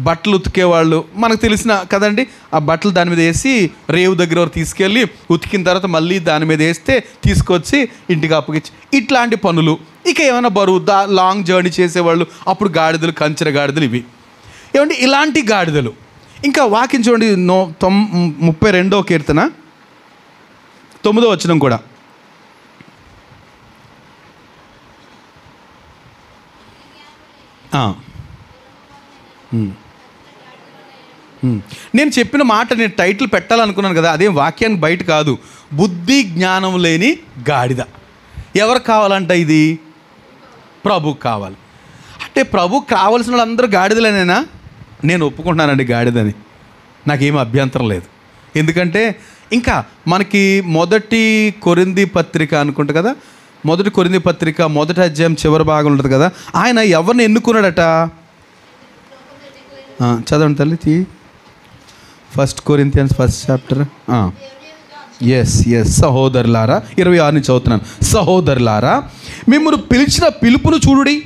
బట్టలు ఉతికేవాళ్ళు మనకు తెలిసిన కదండి. ఆ బట్టలు దాని మీద వేసి రేవు దగ్గర తీసుకెళ్ళి ఉతికిన తర్వాత మళ్ళీ దాని మీద వేస్తే తీసుకొచ్చి ఇంటికి అప్పగించి ఇట్లాంటి పనులు. ఇక ఏమైనా బరువు లాంగ్ జర్నీ చేసేవాళ్ళు అప్పుడు గాడిదలు, కంచెర గాడిదలు ఇవి. ఏమండి ఇలాంటి గాడిదలు. ఇంకా వాక్యం చూడండి 32వ కీర్తన 9వ వచనం కూడా. నేను చెప్పిన మాట నేను టైటిల్ పెట్టాలనుకున్నాను కదా, అదేం వాక్యానికి బయట కాదు. బుద్ధి జ్ఞానం లేని గాడిద. ఎవరు కావాలంట? ఇది ప్రభుకు కావాలి. అంటే ప్రభుకు కావాల్సిన వాళ్ళందరూ గాడిదలేనేనా? నేను ఒప్పుకుంటున్నానండి గాడిదని, నాకేమీ అభ్యంతరం లేదు. ఎందుకంటే ఇంకా మనకి 1 కొరింథీ పత్రిక అనుకుంటా కదా, 1 కొరింథీ పత్రిక 1వ అధ్యాయం చివరి భాగం ఉంటుంది కదా. ఆయన ఎవరిని ఎన్నుకున్నాడట? చదవండి తల్లి. 1 కొరింథియన్స్ 1st చాప్టర్. ఎస్ సహోదరులారా, 26 నుంచి చదువుతున్నాను. సహోదరులారా, మిమ్మల్ని పిలిచిన పిలుపును చూడుడి.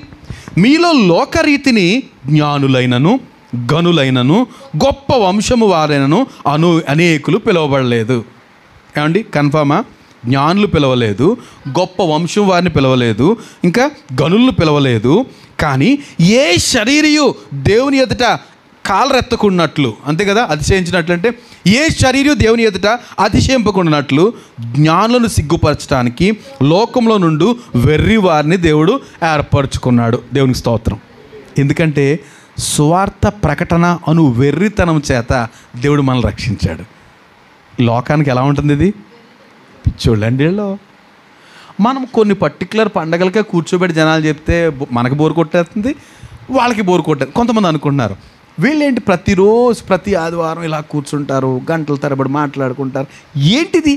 మీలో లోకరీతిని జ్ఞానులైనను గనులైనను గొప్ప వంశము వారైనను అనేకులు పిలువబడలేదు. ఏమండి కన్ఫామా? జ్ఞానులు పిలవలేదు, గొప్ప వంశం వారిని పిలవలేదు, ఇంకా గనులను పిలవలేదు. కానీ ఏ శరీరియు దేవుని ఎదుట కాలరెత్తకున్నట్లు, అంతే కదా, అతిశయించినట్లు. అంటే ఏ శరీరం దేవుని ఎదుట అతిశయింపకున్నట్లు జ్ఞానులను సిగ్గుపరచడానికి లోకంలో నుండి వెర్రి వారిని దేవుడు ఏర్పరచుకున్నాడు. దేవునికి స్తోత్రం. ఎందుకంటే సువార్త ప్రకటన అను వెర్రితనం చేత దేవుడు మనల్ని రక్షించాడు. లోకానికి ఎలా ఉంటుంది ఇది? పిచ్చోళ్ళండి. మనం కొన్ని పర్టికులర్ పండగలకే కూర్చోబెట్టి జనాలు చెప్తే మనకి బోరు కొట్టేస్తుంది, వాళ్ళకి బోరు కొట్టేది. కొంతమంది అనుకుంటున్నారు వీళ్ళేంటి ప్రతిరోజు ప్రతి ఆదివారం ఇలా కూర్చుంటారు, గంటల తరబడి మాట్లాడుకుంటారు, ఏంటిది?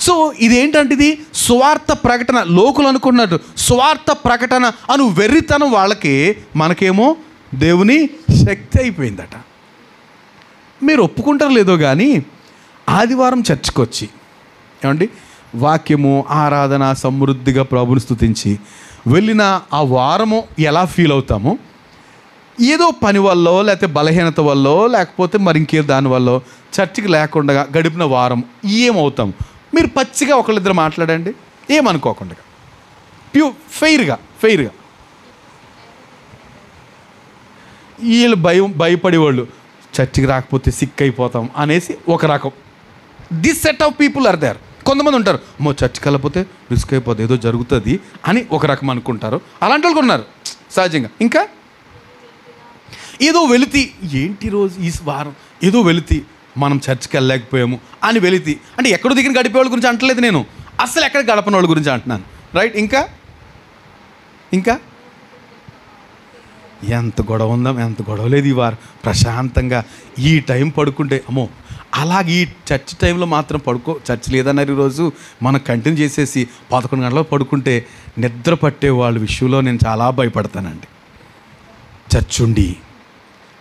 సో ఇదేంటంటే ఇది సువార్త ప్రకటన. లోకులు అనుకున్నట్టు సువార్త ప్రకటన అను వెర్రితనం వాళ్ళకి, మనకేమో దేవుని శక్తి అయిపోయిందట. మీరు ఒప్పుకుంటారో లేదో కానీ ఆదివారం చర్చికి వచ్చి ఏమండి వాక్యము ఆరాధన సమృద్ధిగా ప్రభుని స్తుతించి వెళ్ళిన ఆ వారము ఎలా ఫీల్ అవుతామో, ఏదో పని వల్ల లేకపోతే బలహీనత వల్ల లేకపోతే మరి ఇంకే దానివల్ల చర్చికి లేకుండా గడిపిన వారం ఏమవుతాం? మీరు పచ్చిగా ఒకళ్ళిద్దరు మాట్లాడండి, ఏమనుకోకుండా ఫెయిర్గా వీళ్ళు భయపడేవాళ్ళు చర్చికి రాకపోతే సిక్ అయిపోతాం అనేసి ఒక రకం. This set of people are there. కొంతమంది ఉంటారు, చర్చికి వెళ్ళకపోతే రిస్క్ అయిపోతే ఏదో జరుగుతుంది అని ఒక రకం అనుకుంటారు. అలాంటి వాళ్ళు ఉన్నారు సహజంగా. ఇంకా ఏదో వెళితి, ఏంటి రోజు ఈ వారం ఏదో వెళితి మనం చర్చికి వెళ్ళలేకపోయాము అని వెళితి. అంటే ఎక్కడో దిగిన గడిపే వాళ్ళ గురించి అంటలేదు నేను, అసలు ఎక్కడ గడపని వాళ్ళ గురించి అంటున్నాను. రైట్. ఇంకా ఇంకా ఎంత గొడవ ఉందాం, ఎంత గొడవ లేదు ఈ వారు. ప్రశాంతంగా ఈ టైం పడుకుంటే అమ్మో, అలాగే ఈ చర్చ్ టైంలో మాత్రం చర్చ్ లేదన్నారు ఈరోజు, మనం కంటిన్యూ చేసేసి 11 గంటలకు పడుకుంటే నిద్ర పట్టే వాళ్ళ విషయంలో నేను చాలా భయపడతానండి. చర్చ్ ఉండి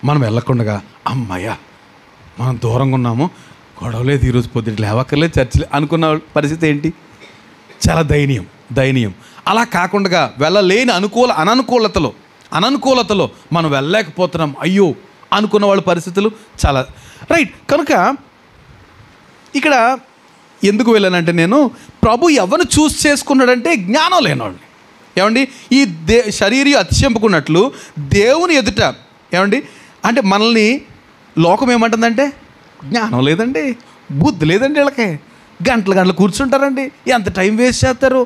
మనం వెళ్ళకుండా అమ్మయ్య మనం దూరంగా ఉన్నాము, గొడవలేదు ఈరోజు పొద్దుట లేవక్కర్లేదు చర్చ్ అనుకున్న పరిస్థితి ఏంటి? చాలా దయనీయం. అలా కాకుండా వెళ్ళలేని అననుకూలతలో మనం వెళ్ళలేకపోతున్నాం అయ్యో అనుకున్న వాళ్ళ పరిస్థితులు చాలా. రైట్. కనుక ఇక్కడ ఎందుకు వెళ్ళానంటే, నేను ప్రభు ఎవరిని చూస్ చేసుకున్నాడంటే జ్ఞానం లేనివాడిని. ఏమండి, ఈ శరీరీ అతిశంపుకున్నట్లు దేవుని ఎదుట ఏమండి అంటే మనల్ని లోకం ఏమంటుందంటే జ్ఞానం లేదండి, బుద్ధి లేదండి, వీళ్ళకి గంటలు కూర్చుంటారండి, ఎంత టైం వేస్ట్ చేస్తారు,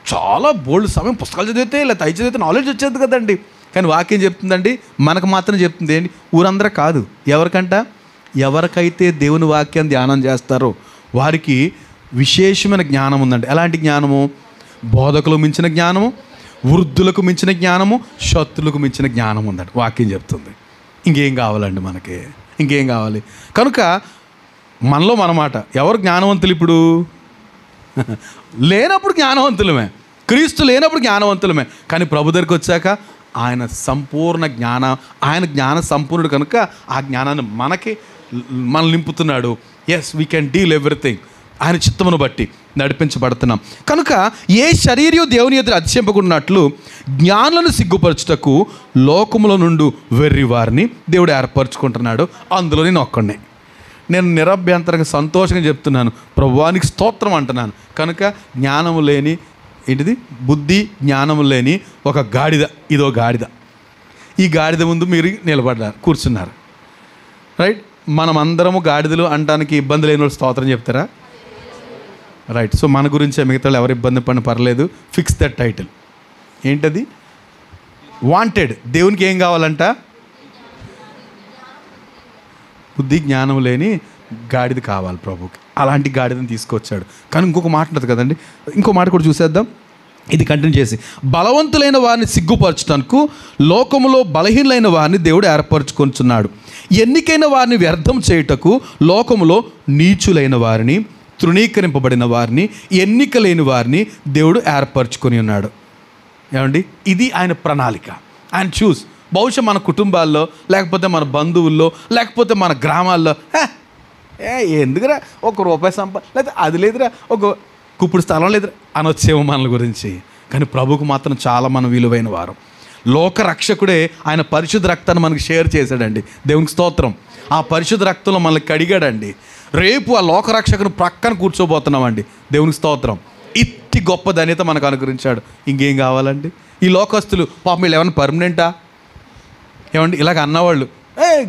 చాలా బోల్డ్ సమయం పుస్తకాలు చదివితే ఇలా చదివితే నాలెడ్జ్ వచ్చేది కదండి. కానీ వాక్యం చెప్తుందండి, మనకు మాత్రం చెప్తుంది ఏంటి, ఊరందరూ కాదు, ఎవరికైతే దేవుని వాక్యాన్ని ధ్యానం చేస్తారో వారికి విశేషమైన జ్ఞానం ఉందండి. ఎలాంటి జ్ఞానము? బోధకులు మించిన జ్ఞానము, వృద్ధులకు మించిన జ్ఞానము, శత్రులకు మించిన జ్ఞానం ఉందండి. వాక్యం చెప్తుంది. ఇంకేం కావాలండి మనకి? ఇంకేం కావాలి? కనుక మనలో మనమాట ఎవరు జ్ఞానవంతులు? ఇప్పుడు లేనప్పుడు జ్ఞానవంతులమే, క్రీస్తు లేనప్పుడు జ్ఞానవంతులమే. కానీ ప్రభు దగ్గరికి వచ్చాక ఆయన సంపూర్ణ ఆయన జ్ఞాన సంపూర్ణుడు కనుక ఆ జ్ఞానాన్ని మనల్ని నింపుతున్నాడు. Yes, we can deal everything. ఆయన చిత్తమును బట్టి నడిపించబడుతున్నాం. కనుక ఏ శరీరం దేవుని ఎదురు అతిశంపకున్నట్లు జ్ఞానులను సిగ్గుపరచుటకు లోకములో నుండి వెర్రి వారిని దేవుడు ఏర్పరచుకుంటున్నాడు. అందులో నేను ఒక్కడినే. నేను నిరభ్యంతరంగా సంతోషంగా చెప్తున్నాను, ప్రభువానికి స్తోత్రం అంటున్నాను. కనుక జ్ఞానము లేని బుద్ధి జ్ఞానము లేని ఒక గాడిద, ఇదో గాడిద. ఈ గాడిద ముందు మీరు కూర్చున్నారు. రైట్. మనమందరము గాడిదలు అనడానికి ఇబ్బంది లేని వాళ్ళు స్తోత్రం చెప్తారా? రైట్. సో మన గురించే, మిగతా ఎవరు ఇబ్బంది పడిన పర్లేదు. Fix that title. ఏంటది? వాంటెడ్. దేవునికి ఏం కావాలంట? బుద్ధి జ్ఞానం లేని గాడిద కావాలి ప్రభుకి. అలాంటి గాడిదని తీసుకొచ్చాడు. కానీ ఇంకొక మాట ఉంటుంది కదండి, ఇంకో మాట కూడా చూసేద్దాం. ఇది కంటిన్యూ చేసి, బలవంతులైన వారిని సిగ్గుపరచడానికి లోకములో బలహీనులైన వారిని దేవుడు ఏర్పరచుకొంచున్నాడు. ఎన్నికైన వారిని వ్యర్థం చేయుటకు లోకములో నీచులైన వారిని, తృణీకరింపబడిన వారిని, ఎన్నిక లేని వారిని దేవుడు ఏర్పరచుకొని ఉన్నాడు. ఏమండి, ఇది ఆయన ప్రణాళిక. ఆయన చూస్. బహుశా మన కుటుంబాల్లో, లేకపోతే మన బంధువుల్లో, లేకపోతే మన గ్రామాల్లో ఎందుకురా ₹1 లేదా అది లేదురా, ఒక కుప్పుడు స్థలం లేదురా అనొచ్చేమో మన గురించి. కానీ ప్రభుకు మాత్రం చాలా మనం విలువైన వారు. లోక రక్షకుడే ఆయన పరిశుద్ధ రక్తాన్ని మనకి షేర్ చేశాడండి. దేవునికి స్తోత్రం. ఆ పరిశుద్ధ రక్తంలో మనల్ని కడిగాడండి. రేపు ఆ లోకరక్షకుని ప్రక్కన కూర్చోబోతున్నామండి. దేవునికి స్తోత్రం. ఇట్టి గొప్ప ధన్యత మనకు అనుగ్రహించాడు. ఇంకేం కావాలండి? ఈ లోకస్తులు పాపం వీళ్ళు ఏమన్నా పర్మనెంటా? ఏమండి ఇలాగ అన్నవాళ్ళు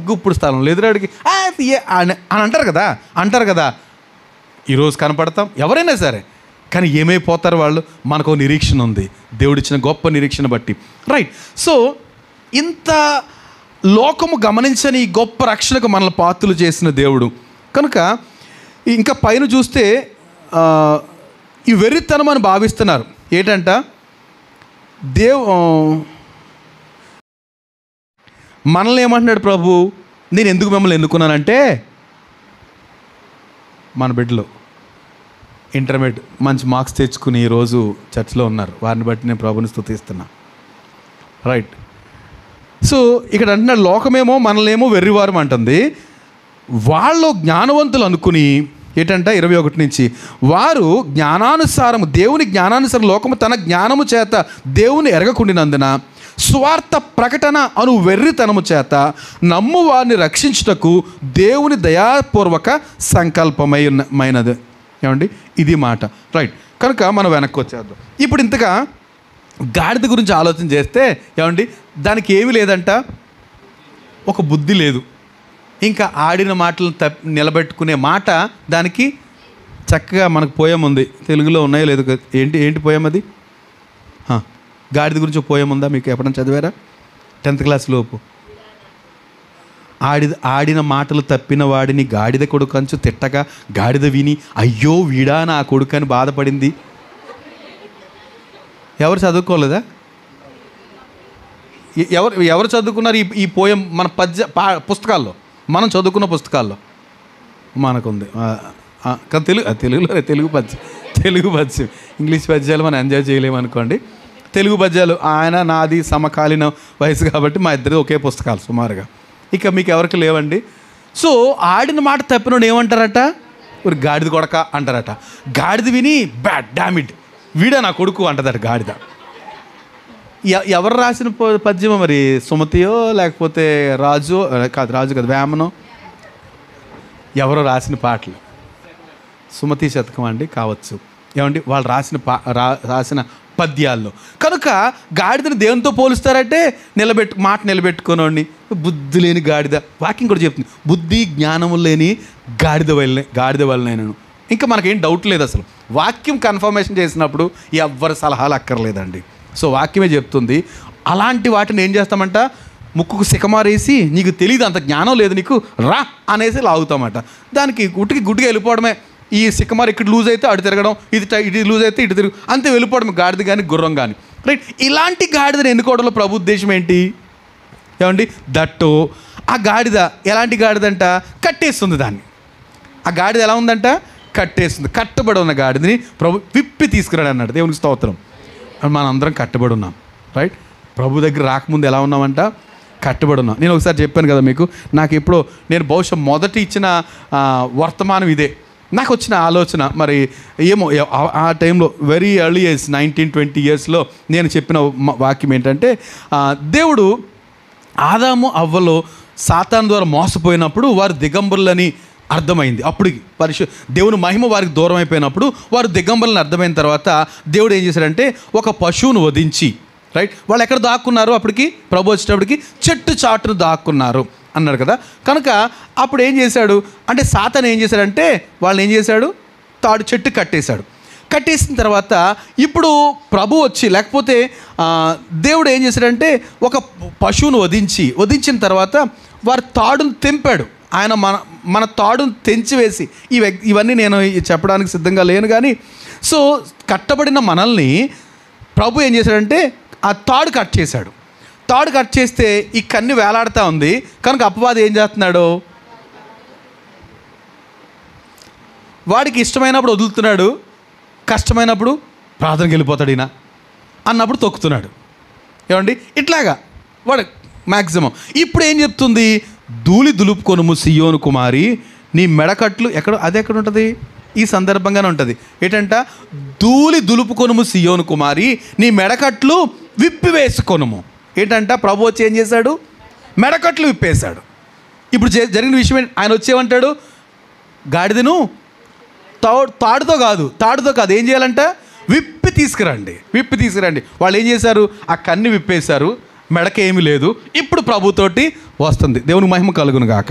గుప్పుడు స్థలం లేదురాడికి అని అంటారు కదా. ఈరోజు కనపడతాం ఎవరైనా సరే, కానీ ఏమైపోతారు వాళ్ళు? మనకు నిరీక్షణ ఉంది, దేవుడిచ్చిన గొప్ప నిరీక్షణ బట్టి. రైట్. సో ఇంత లోకము గమనించని గొప్ప రక్షణకు మనల్ని పాత్రలు చేసిన దేవుడు కనుక ఇంకా పైన చూస్తే ఈ వెర్రితనం అని భావిస్తున్నారు. ఏంటంట, మనల్ని ఏమంటున్నాడు ప్రభు? నేను ఎందుకు మిమ్మల్ని ఎన్నుకున్నానంటే, మన బిడ్డలు ఇంటర్మీడియట్ మంచి మార్క్స్ తెచ్చుకుని ఈరోజు చర్చ్లో ఉన్నారు. వారిని బట్టి నేను ప్రభుని స్తుతిస్తున్నా. రైట్. సో ఇక్కడ అంటున్నాడు, లోకమేమో మనల్నేమో వెర్రివారం అంటుంది. వాళ్ళు జ్ఞానవంతులు అనుకుని ఏంటంట 21 నుంచి, వారు జ్ఞానానుసారం దేవుని జ్ఞానానుసారం లోకము తన జ్ఞానము చేత దేవుని ఎరగకుండినందున స్వార్థ ప్రకటన అను వెర్రితనము చేత నమ్ము వారిని రక్షించుటకు దేవుని దయాపూర్వక సంకల్పమైనది. ఏమండి, ఇది మాట. రైట్. కనుక మనం వెనక్కి వచ్చేద్దాం. ఇప్పుడు ఇంతగా గాడిద గురించి ఆలోచన చేస్తే ఏమండి, దానికి ఏమీ లేదంట, ఒక బుద్ధి లేదు. ఇంకా ఆడిన మాటలను నిలబెట్టుకునే మాట దానికి చక్కగా మనకు పోయం ఉంది. తెలుగులో ఉన్నాయో లేదు, ఏంటి పోయం అది? గాడిద గురించి పోయం ఉందా? మీకు ఎప్పుడైనా చదివారా 10th క్లాస్ లోపు? ఆడిన మాటలు తప్పిన వాడిని గాడిద కొడుకు అంచు తిట్టగా గాడిద విని అయ్యో వీడా నా కొడుకు అని బాధపడింది ఎవరు చదువుకోలేదా? ఎవరు చదువుకున్నారు ఈ పోయం? మన పుస్తకాల్లో, మనం చదువుకున్న పుస్తకాల్లో మనకుంది. తెలుగు పద్యం ఇంగ్లీష్ పద్యాలు మనం ఎంజాయ్ చేయలేమనుకోండి. తెలుగు పద్యాలు ఆయన నాది సమకాలీన వయసు కాబట్టి మా ఇద్దరు ఒకే పుస్తకాలు సుమారుగా. ఇక మీకు ఎవరికి లేవండి. సో ఆడిన మాట తప్పినోడు ఏమంటారట? ఒక గాడిద కొడక అంటారట. గాడిద విని బ్యాడ్ డామిడ్ వీడా నా కొడుకు అంటదట గాడిద. ఎవరు రాసిన పద్యమో మరి? సుమతియో లేకపోతే రాజు కాదు వేమనో ఎవరో రాసిన పాటలు. సుమతి శతకం అండి కావచ్చు. ఏమండి వాళ్ళు రాసిన పద్యాల్లో. కనుక గాడిదని దేవునితో పోలుస్తారంటే మాట నిలబెట్టుకోనండి. బుద్ధి లేని గాడిద. వాక్యం కూడా చెప్తుంది, బుద్ధి జ్ఞానము లేని గాడిద వలన. ఇంకా మనకేం డౌట్ లేదు అసలు. వాక్యం కన్ఫర్మేషన్ చేసినప్పుడు ఎవ్వరి సలహాలు అక్కర్లేదండి. సో వాక్యమే చెప్తుంది. అలాంటి వాటిని ఏం చేస్తామంట? ముక్కుకు సికమారేసి, నీకు తెలియదు, అంత జ్ఞానం లేదు నీకు, రా అనేసి లాగుతామట. దానికి గుడ్డిగా వెళ్ళిపోవడమే. ఈ సికమార్ ఇక్కడ లూజ్ అయితే అటు తిరగడం, ఇది లూజ్ అయితే ఇటు తిరుగు, అంతే వెళ్ళిపోవడం. గాడిద కానీ గుర్రం కానీ. రైట్. ఇలాంటి గాడిదని ఎన్నుకోవడంలో ప్రభు ఉద్దేశం ఏంటి? ఏమండి? దట్టు ఆ గాడిద ఎలాంటి గాడిదంట? కట్టేస్తుంది దాన్ని. ఆ గాడిద ఎలా ఉందంట? కట్టేస్తుంది. కట్టబడి ఉన్న గాడిదని ప్రభు విప్పి తీసుకురాడు అన్నాడు. దేవునికి స్తోత్రం. మనం అందరం కట్టబడి ఉన్నాం. రైట్. ప్రభు దగ్గర రాకముందు ఎలా ఉన్నామంట? కట్టబడి ఉన్నాం. నేను ఒకసారి చెప్పాను కదా మీకు, నాకు ఎప్పుడో నేను బహుశా మొదటి ఇచ్చిన వర్తమానం ఇదే. నాకు వచ్చిన ఆలోచన మరి ఏమో ఆ టైంలో వెరీ ఎర్లీ ఏజ్ 19-20 yearsలో నేను చెప్పిన వాక్యం ఏంటంటే, దేవుడు ఆదాము అవ్వలో సాతాను ద్వారా మోసపోయినప్పుడు వారు దిగంబరులని అర్థమైంది. అప్పటికి దేవుని మహిమ వారికి దూరం అయిపోయినప్పుడు వారు దిగంబరులని అర్థమైన తర్వాత దేవుడు ఏం చేశాడంటే ఒక పశువును వధించి, రైట్, వాళ్ళు ఎక్కడ దాక్కున్నారు? అప్పటికి ప్రభు వచ్చేటప్పటికి చెట్టు చాటును దాక్కున్నారు అన్నాడు కదా. కనుక అప్పుడు ఏం చేశాడు అంటే, సాతాను ఏం చేశాడంటే వాళ్ళని ఏం చేశాడు? తాడు చెట్టు కట్టేసిన తర్వాత ఇప్పుడు ప్రభు వచ్చి, లేకపోతే దేవుడు ఏం చేశాడంటే ఒక పశువును వధించిన తర్వాత వారి తాడును తెంపాడు. ఆయన మన తాడును తెంచివేసి, ఇవన్నీ నేను చెప్పడానికి సిద్ధంగా లేను కానీ, సో కట్టబడిన మనల్ని ప్రభు ఏం చేశాడంటే ఆ తాడు కట్ చేశాడు. తాడు కట్ చేస్తే ఈ కన్ను వేలాడుతూ ఉంది. కనుక అపవాది ఏం చేస్తున్నాడు? వాడికి ఇష్టమైనప్పుడు వదులుతున్నాడు, కష్టమైనప్పుడు ప్రార్థనకి వెళ్ళిపోతాడు ఈయన అన్నప్పుడు తొక్కుతున్నాడు. ఏమండి? ఇట్లాగా వాడు మ్యాక్సిమం. ఇప్పుడు ఏం చెప్తుంది? ధూళి దులుపుకొనుము సియోను కుమారి, నీ మెడకట్లు ఎక్కడ ఉంటుంది? ఈ సందర్భంగానే ఉంటుంది. ఏంటంట? ధూళి దులుపుకొనుము సియోను కుమారి, నీ మెడకట్లు విప్పివేసుకొనుము. ఏంటంట? ప్రభు వచ్చి ఏం చేశాడు? మెడకట్లు విప్పేశాడు. ఇప్పుడు జరిగిన విషయం ఏంటి? ఆయన వచ్చేమంటాడు? గాడిదను తాడుతో కాదు ఏం చేయాలంట? విప్పి తీసుకురండి. వాళ్ళు ఏం చేశారు? ఆ కన్ను విప్పేశారు, మెడకేమీ లేదు. ఇప్పుడు ప్రభుతోటి వస్తుంది. దేవుని మహిమ కలుగును గాక.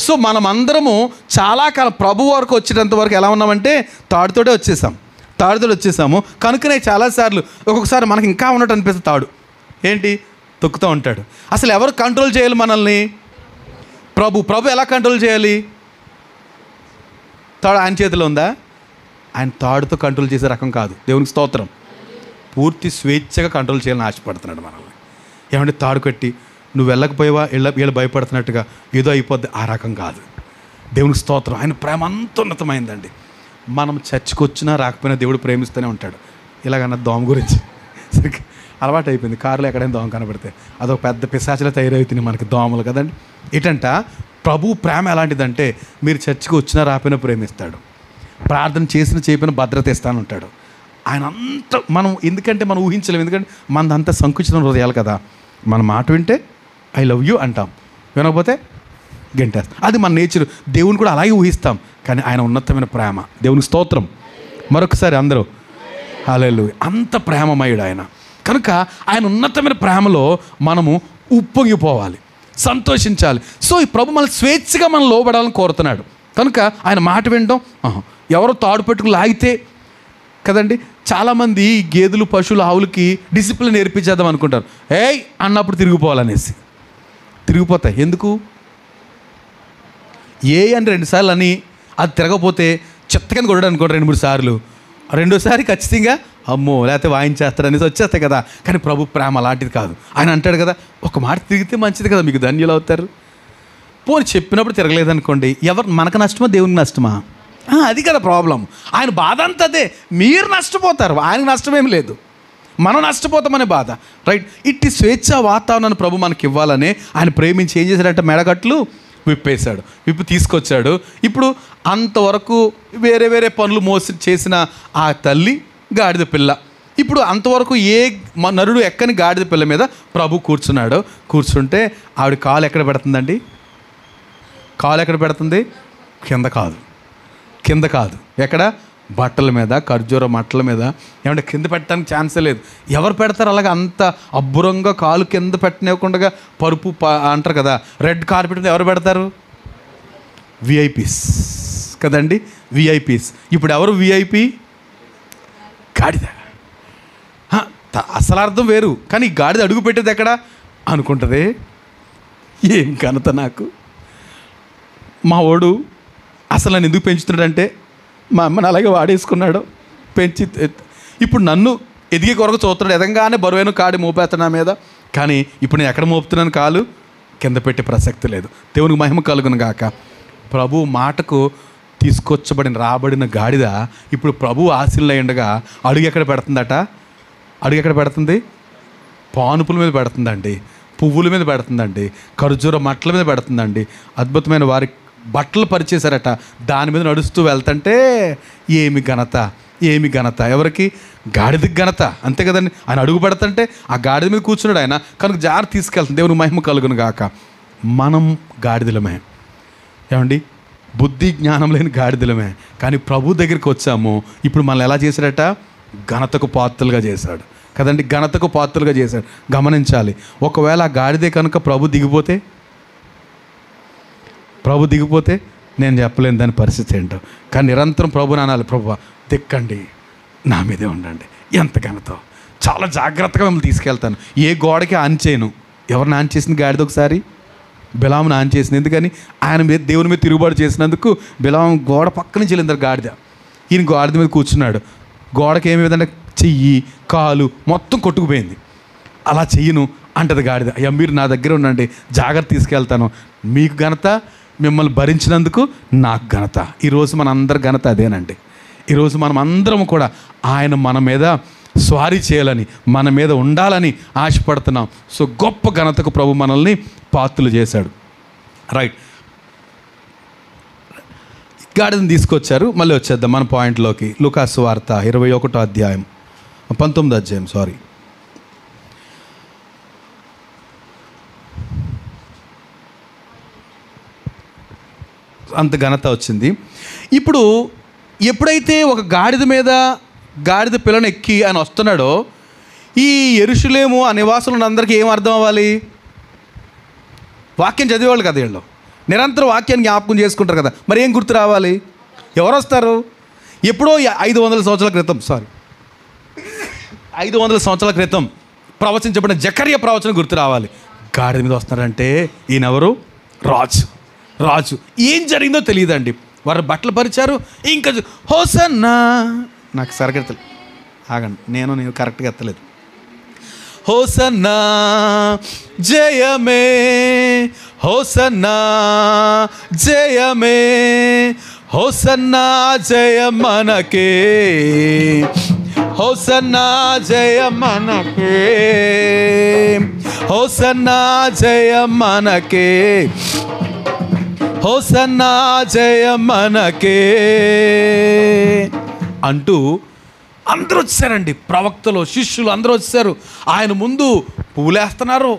సో మనం అందరము చాలా కాలం ప్రభు వరకు వచ్చేటంత వరకు ఎలా ఉన్నామంటే తాడుతోటే వచ్చేసాము. కనుకనే చాలాసార్లు ఒక్కొక్కసారి మనకి ఇంకా ఉన్నట్టు అనిపిస్తుంది. తాడు ఏంటి? తొక్కుతూ ఉంటాడు. అసలు ఎవరు కంట్రోల్ చేయాలి మనల్ని? ప్రభు ఎలా కంట్రోల్ చేయాలి? తాడు ఆయన చేతిలో ఉందా? ఆయన తాడుతో కంట్రోల్ చేసే రకం కాదు. దేవునికి స్తోత్రం. పూర్తి స్వేచ్ఛగా కంట్రోల్ చేయాలని ఆశపడుతున్నాడు మనల్ని. ఏమంటే తాడు కట్టి నువ్వు వెళ్ళకపోయావా వీళ్ళు భయపడుతున్నట్టుగా ఏదో అయిపోద్ది, ఆ రకం కాదు. దేవునికి స్తోత్రం. ఆయన ప్రేమ అంత ఉన్నతమైందండి. మనం చర్చికి వచ్చినా రాకపోయినా దేవుడు ప్రేమిస్తూనే ఉంటాడు. ఇలాగన్న దోమ గురించి సరిగ్గా అలవాటు అయిపోయింది. కారులో ఎక్కడైనా దోమ కనబడితే అదొక పెద్ద పిశాచిలా తయారవుతుంది మనకి దోమలు కదండి. ఏంటంట ప్రభు ప్రేమ ఎలాంటిదంటే, మీరు చర్చికి వచ్చినా రాకపోయినా ప్రేమిస్తాడు. ప్రార్థన చేయకపోయినా భద్రత ఇస్తాను ఉంటాడు. ఆయన అంత మనం ఎందుకంటే మనం ఊహించలేము. ఎందుకంటే మనదంతా సంకుచితం హృదయాలు కదా. మన మాట వింటే ఐ లవ్ యూ అంటాం, వినకపోతే గంటేస్తాం. అది మన నేచర్. దేవుని కూడా అలాగే ఊహిస్తాం. కానీ ఆయన ఉన్నతమైన ప్రేమ. దేవునికి స్తోత్రం. మరొకసారి అందరూ హల్లెలూయా. అంత ప్రేమమయుడు ఆయన. కనుక ఆయన ఉన్నతమైన ప్రేమలో మనము ఉప్పొంగిపోవాలి, సంతోషించాలి. సో ఈ ప్రభు మన స్వేచ్ఛగా మనం లోబడాలని కోరుతున్నాడు. కనుక ఆయన మాట వినడం, ఎవరో తాడు పెట్టుకుని లాగితే కదండి. చాలామంది గేదెలు, పశువులు, ఆవులకి డిసిప్లిన్ నేర్పించేద్దాం అనుకుంటారు. ఏయ్ అన్నప్పుడు తిరిగిపోతాయి. ఎందుకు? అని 2 సార్లు అని అది తిరగపోతే చెత్త కింద కొట్టడం అనుకోండి 2-3 సార్లు. రెండోసారి ఖచ్చితంగా అమ్మో లేకపోతే వాయించేస్తాడు అనేసి వచ్చేస్తాయి కదా. కానీ ప్రభు ప్రేమ అలాంటిది కాదు. ఆయన అంటాడు కదా, ఒక మాట తిరిగితే మంచిది కదా, మీకు ధన్యులు అవుతారు. పోనీ చెప్పినప్పుడు తిరగలేదనుకోండి, మనకు నష్టమా దేవునికి నష్టమా? అది కదా ప్రాబ్లం. ఆయన బాధ అంతా అదే, మీరు నష్టపోతారు, ఆయనకు నష్టమేం లేదు, మనం నష్టపోతామనే బాధ. రైట్, ఇట్టి స్వేచ్ఛ వాతావరణాన్ని ప్రభు మనకి ఇవ్వాలని ఆయన ప్రేమించి ఏం చేశాడంటే మెడగట్లు విప్పేశాడు, విప్పి తీసుకొచ్చాడు. ఇప్పుడు అంతవరకు వేరే వేరే పనులు చేసిన ఆ తల్లి గాడిద పిల్ల, ఇప్పుడు అంతవరకు ఏ నరుడు ఎక్కని గాడిద పిల్ల మీద ప్రభు కూర్చున్నాడు. కూర్చుంటే ఆవిడ కాలు ఎక్కడ పెడుతుందండి? కాలు ఎక్కడ పెడుతుంది? కింద కాదు, ఎక్కడ? బట్టల మీద, ఖర్జూర మట్టల మీద. ఏమంటే కింద పెట్టడానికి ఛాన్సే లేదు. ఎవరు పెడతారు అలాగ అంత అబ్బురంగా కాలు కింద పెట్టనివ్వకుండా? పరుపు అంటారు కదా, రెడ్ కార్పెట్ మీద ఎవరు పెడతారు? విఐపీస్ కదండి, విఐపీస్. ఇప్పుడు ఎవరు విఐపి? గాడిద. అసలు అర్థం వేరు, కానీ గాడిద అడుగు పెట్టేది ఎక్కడ అనుకుంటుంది. ఏం ఘనత నాకు! మా వాడు అసలు నన్ను ఎందుకు పెంచుతున్నాడంటే మా అమ్మని అలాగే వాడేసుకున్నాడు, పెంచి ఇప్పుడు నన్ను ఎదిగే కొరకు చూస్తున్నాడు. ఎదంగానే బరువైన కాడి మోపేస్తాడు నా మీద. కానీ ఇప్పుడు నేను ఎక్కడ మోపుతున్నాను? కాలు కింద పెట్టే ప్రసక్తి లేదు. దేవునికి మహిమ కలుగును గాక. ప్రభు మాటకు తీసుకొచ్చబడిన రాబడిన గాడిద ఇప్పుడు ప్రభు ఆశీర్వాదం ఉండగా అడుగు ఎక్కడ పెడుతుందట? అడుగు ఎక్కడ పెడుతుంది? పానుపుల మీద పెడుతుందండి, పువ్వుల మీద పెడుతుందండి, ఖర్జూర మట్టల మీద పెడుతుందండి. అద్భుతమైన వారి బట్టలు పరిచేశారట, దాని మీద నడుస్తూ వెళ్తుంటే ఏమి ఘనత! ఎవరికి? గాడిదకి ఘనత, అంతే కదండి. ఆయన అడుగు పెడుతుంటే ఆ గాడిద మీద కూర్చున్నాడు ఆయన, కనుక జాగ్రత్త తీసుకెళ్తుంది. దేవునికి మహిమ కలుగును గాక. మనం గాడిదలమే, ఏమండి, బుద్ధి జ్ఞానం లేని గాడిదలమే. కానీ ప్రభు దగ్గరికి వచ్చాము, ఇప్పుడు మనల్ని ఎలా చేశాడట? ఘనతకు పాత్రలుగా చేశాడు కదండి, ఘనతకు పాత్రలుగా చేశాడు. గమనించాలి, ఒకవేళ ఆ గాడిదే కనుక ప్రభు దిగిపోతే నేను చెప్పలేను దాని పరిస్థితి ఏంటో. కానీ నిరంతరం ప్రభుని అనాలి, ప్రభు దిక్కండి, నా మీదే ఉండండి. ఎంత ఘనత! చాలా జాగ్రత్తగా మిమ్మల్ని తీసుకెళ్తాను. ఏ గోడకి ఆన్ చేయను. ఎవరిని ఆన్ చేసింది? గాడిద ఒకసారి బిలామును ఆన్ చేసింది. ఎందుకని? ఆయన మీద, దేవుని మీద తిరుగుబాటు చేసినందుకు బిలాము గోడ పక్క నుంచి వెళ్ళింది గాడిద. ఈయన గాడిద మీద కూర్చున్నాడు. గోడకి ఏమి విధంగా చెయ్యి, కాలు మొత్తం కొట్టుకుపోయింది. అలా చెయ్యను అంటది గాడిద. అయ్యా మీరు నా దగ్గర ఉండండి, జాగ్రత్త తీసుకెళ్తాను. మీకు ఘనత, మిమ్మల్ని భరించినందుకు నాకు ఘనత. ఈరోజు మన అందరి ఘనత అదేనండి. ఈరోజు మనం అందరం కూడా ఆయన మన మీద స్వారీ చేయాలని, మన మీద ఉండాలని ఆశపడుతున్నాం. సో గొప్ప ఘనతకు ప్రభు మనల్ని పాత్రలు చేశాడు. రైట్, గాడిదని తీసుకొచ్చారు. మళ్ళీ వచ్చేద్దాం మన పాయింట్లోకి. లూకాసు వార్త 21వ అధ్యాయం, 19వ అధ్యాయం, సారీ. అంత ఘనత వచ్చింది. ఇప్పుడు ఎప్పుడైతే ఒక గాడిద మీద గాడిద పిల్లను ఎక్కి ఆయన వస్తున్నాడో, ఈ యెరూషలేము ఆ నివాసులను అందరికీ ఏం అర్థం అవ్వాలి? వాక్యం చదివేవాళ్ళు కదా వీళ్ళు, నిరంతరం వాక్యాన్ని జ్ఞాపకం చేసుకుంటారు కదా. మరి ఏం గుర్తు రావాలి? ఎవరు వస్తారు? ఎప్పుడో 500 సంవత్సరాల క్రితం, 500 సంవత్సరాల క్రితం ప్రవచించబడిన జకర్యా ప్రవచనం గుర్తు రావాలి. గాడిద మీద వస్తున్నారంటే ఈయనెవరు? రాజు. ఏం జరిగిందో తెలియదండి. వారు బట్టలు పరిచారు. ఇంకా హోసన్నా, నాకు సరిగ్గా ఆగండి, నేను కరెక్ట్గా ఎత్తలేదు. హోసన్నా జయమే, హోసన్నా జయమే, హోసన్నా జయ మనకే, హోసన్నా జయ మనకే, హోసన్నా జయ మనకే, హోసన్నా జయ మనకే అంటూ అందరూ వచ్చారండి. ప్రవక్తలు, శిష్యులు అందరూ వచ్చారు. ఆయన ముందు పువ్వులేస్తున్నారు.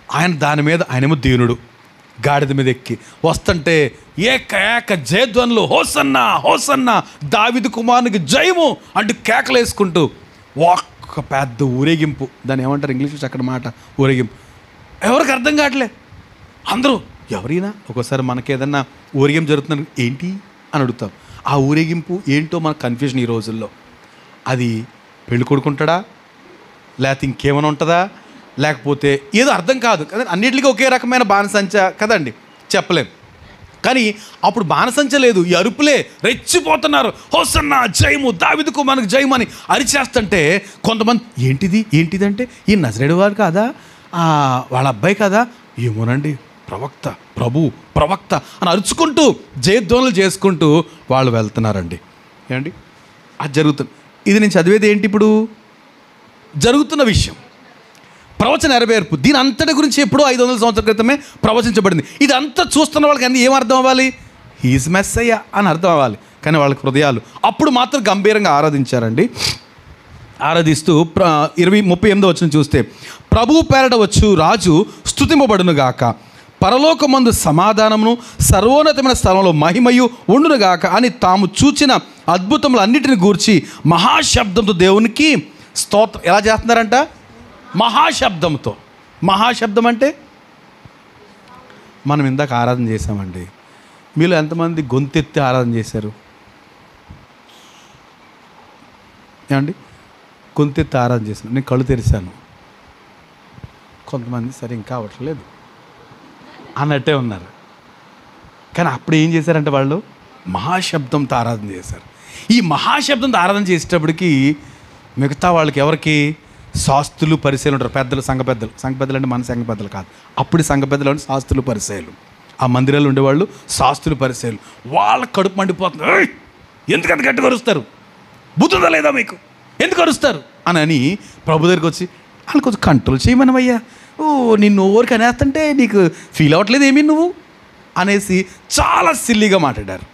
ఆయనేమో దీనుడు గాడిద మీద ఎక్కి వస్తుంటే ఏక జయధ్వనులు, హోసన్నా దావీదు కుమారునికి జయము అంటూ కేకలు వేసుకుంటూ ఒక్క పెద్ద ఊరేగింపు. దాన్ని ఏమంటారు ఇంగ్లీష్ అక్కడ మాట? ఊరేగింపు. ఎవరికి అర్థం కావట్లే. అందరూ ఎవరైనా ఒక్కోసారి మనకేదన్నా ఊరేగింపు జరుగుతుందని ఏంటి అని అడుగుతాం. ఆ ఊరేగింపు ఏంటో మనకు కన్ఫ్యూజన్ ఈ రోజుల్లో. అది పెళ్ళి కొడుకుంటాడా, లేకపోతే ఇంకేమైనా ఉంటుందా, లేకపోతే ఏదో అర్థం కాదు కదా. అన్నిటికీ ఒకే రకమైన బాణసంచ కదండి, చెప్పలేం. కానీ అప్పుడు బాణసంచ లేదు, ఈ అరుపులే, రెచ్చిపోతున్నారు. హోసన్నా జయము, దావీదుకు మనకు జయము అని అరిచేస్తుంటే కొంతమంది ఏంటిది అంటే ఈ నజరేయుడు వాడు కాదా, వాళ్ళ అబ్బాయి కదా, ఏమోనండి ప్రవక్త అని అరుచుకుంటూ జయధ్వనులు చేసుకుంటూ వాళ్ళు వెళ్తున్నారండి. ఏమండి అది జరుగుతుంది. ఇది నేను చదివేది ఏంటి, ఇప్పుడు జరుగుతున్న విషయం, ప్రవచన నెరవేర్పు. దీని అంతటి గురించి ఎప్పుడో 500 సంవత్సరాల క్రితమే ప్రవచించబడింది. ఇది అంతా చూస్తున్న వాళ్ళకి అన్నీ ఏం అర్థం అవ్వాలి, హీజ్ మెస్సయ్య అని అర్థం అవ్వాలి. కానీ వాళ్ళకి హృదయాలు అప్పుడు మాత్రం గంభీరంగా ఆరాధించారండి. ఆరాధిస్తూ 38వ వచనం చూస్తే, ప్రభువు పేరట వచ్చు రాజు స్తుతింపబడునుగాక, పరలోకమందు సమాధానమును సర్వోన్నతమైన స్థలంలో మహిమయు ఉండునుగాక అని తాము చూచిన అద్భుతములు అన్నిటిని గూర్చి మహాశబ్దంతో దేవునికి స్తోత్రం. ఎలా చేస్తున్నారంట, మహాశబ్దంతో. మహాశబ్దం అంటే మనం ఇందాక ఆరాధన చేశామండి. మీలో ఎంతమంది గొంతెత్తి ఆరాధన చేశారు? ఏమండి, గొంతెత్తి ఆరాధన చేశాను. నేను కళ్ళు తెరిచాను, కొంతమంది సరే ఇంకా అవ్వట్లేదు అన్నట్టే ఉన్నారు. కానీ అప్పుడు ఏం చేశారంటే వాళ్ళు మహాశబ్దంతో ఆరాధన చేశారు. ఈ మహాశబ్దంతో ఆరాధన చేసేటప్పటికి మిగతా వాళ్ళకి ఎవరికి, శాస్త్రులు పరిశీలన ఉంటారు, పెద్దలు, సంఘ పెద్దలు అంటే మన సంఘ పెద్దలు కాదు, అప్పుడు సంఘ పెద్దలు అంటే శాస్త్రులు పరిశీలు, ఆ మందిరాలు ఉండేవాళ్ళు శాస్త్రులు పరిశీలు. వాళ్ళ కడుపు మండిపోతుంది, ఎందుకంత గట్టిగా అరుస్తారు, బుద్ధుందా లేదా మీకు, ఎందుకు అరుస్తారు అని ప్రభు దగ్గరికి వచ్చి వాళ్ళు కొంచెం కంట్రోల్ చేయమనవయ్యా, నిన్ను ఓరికి అనేస్తుంటే నీకు ఫీల్ అవ్వట్లేదు ఏమీ నువ్వు అనేసి చాలా సిల్లీగా మాట్లాడారు.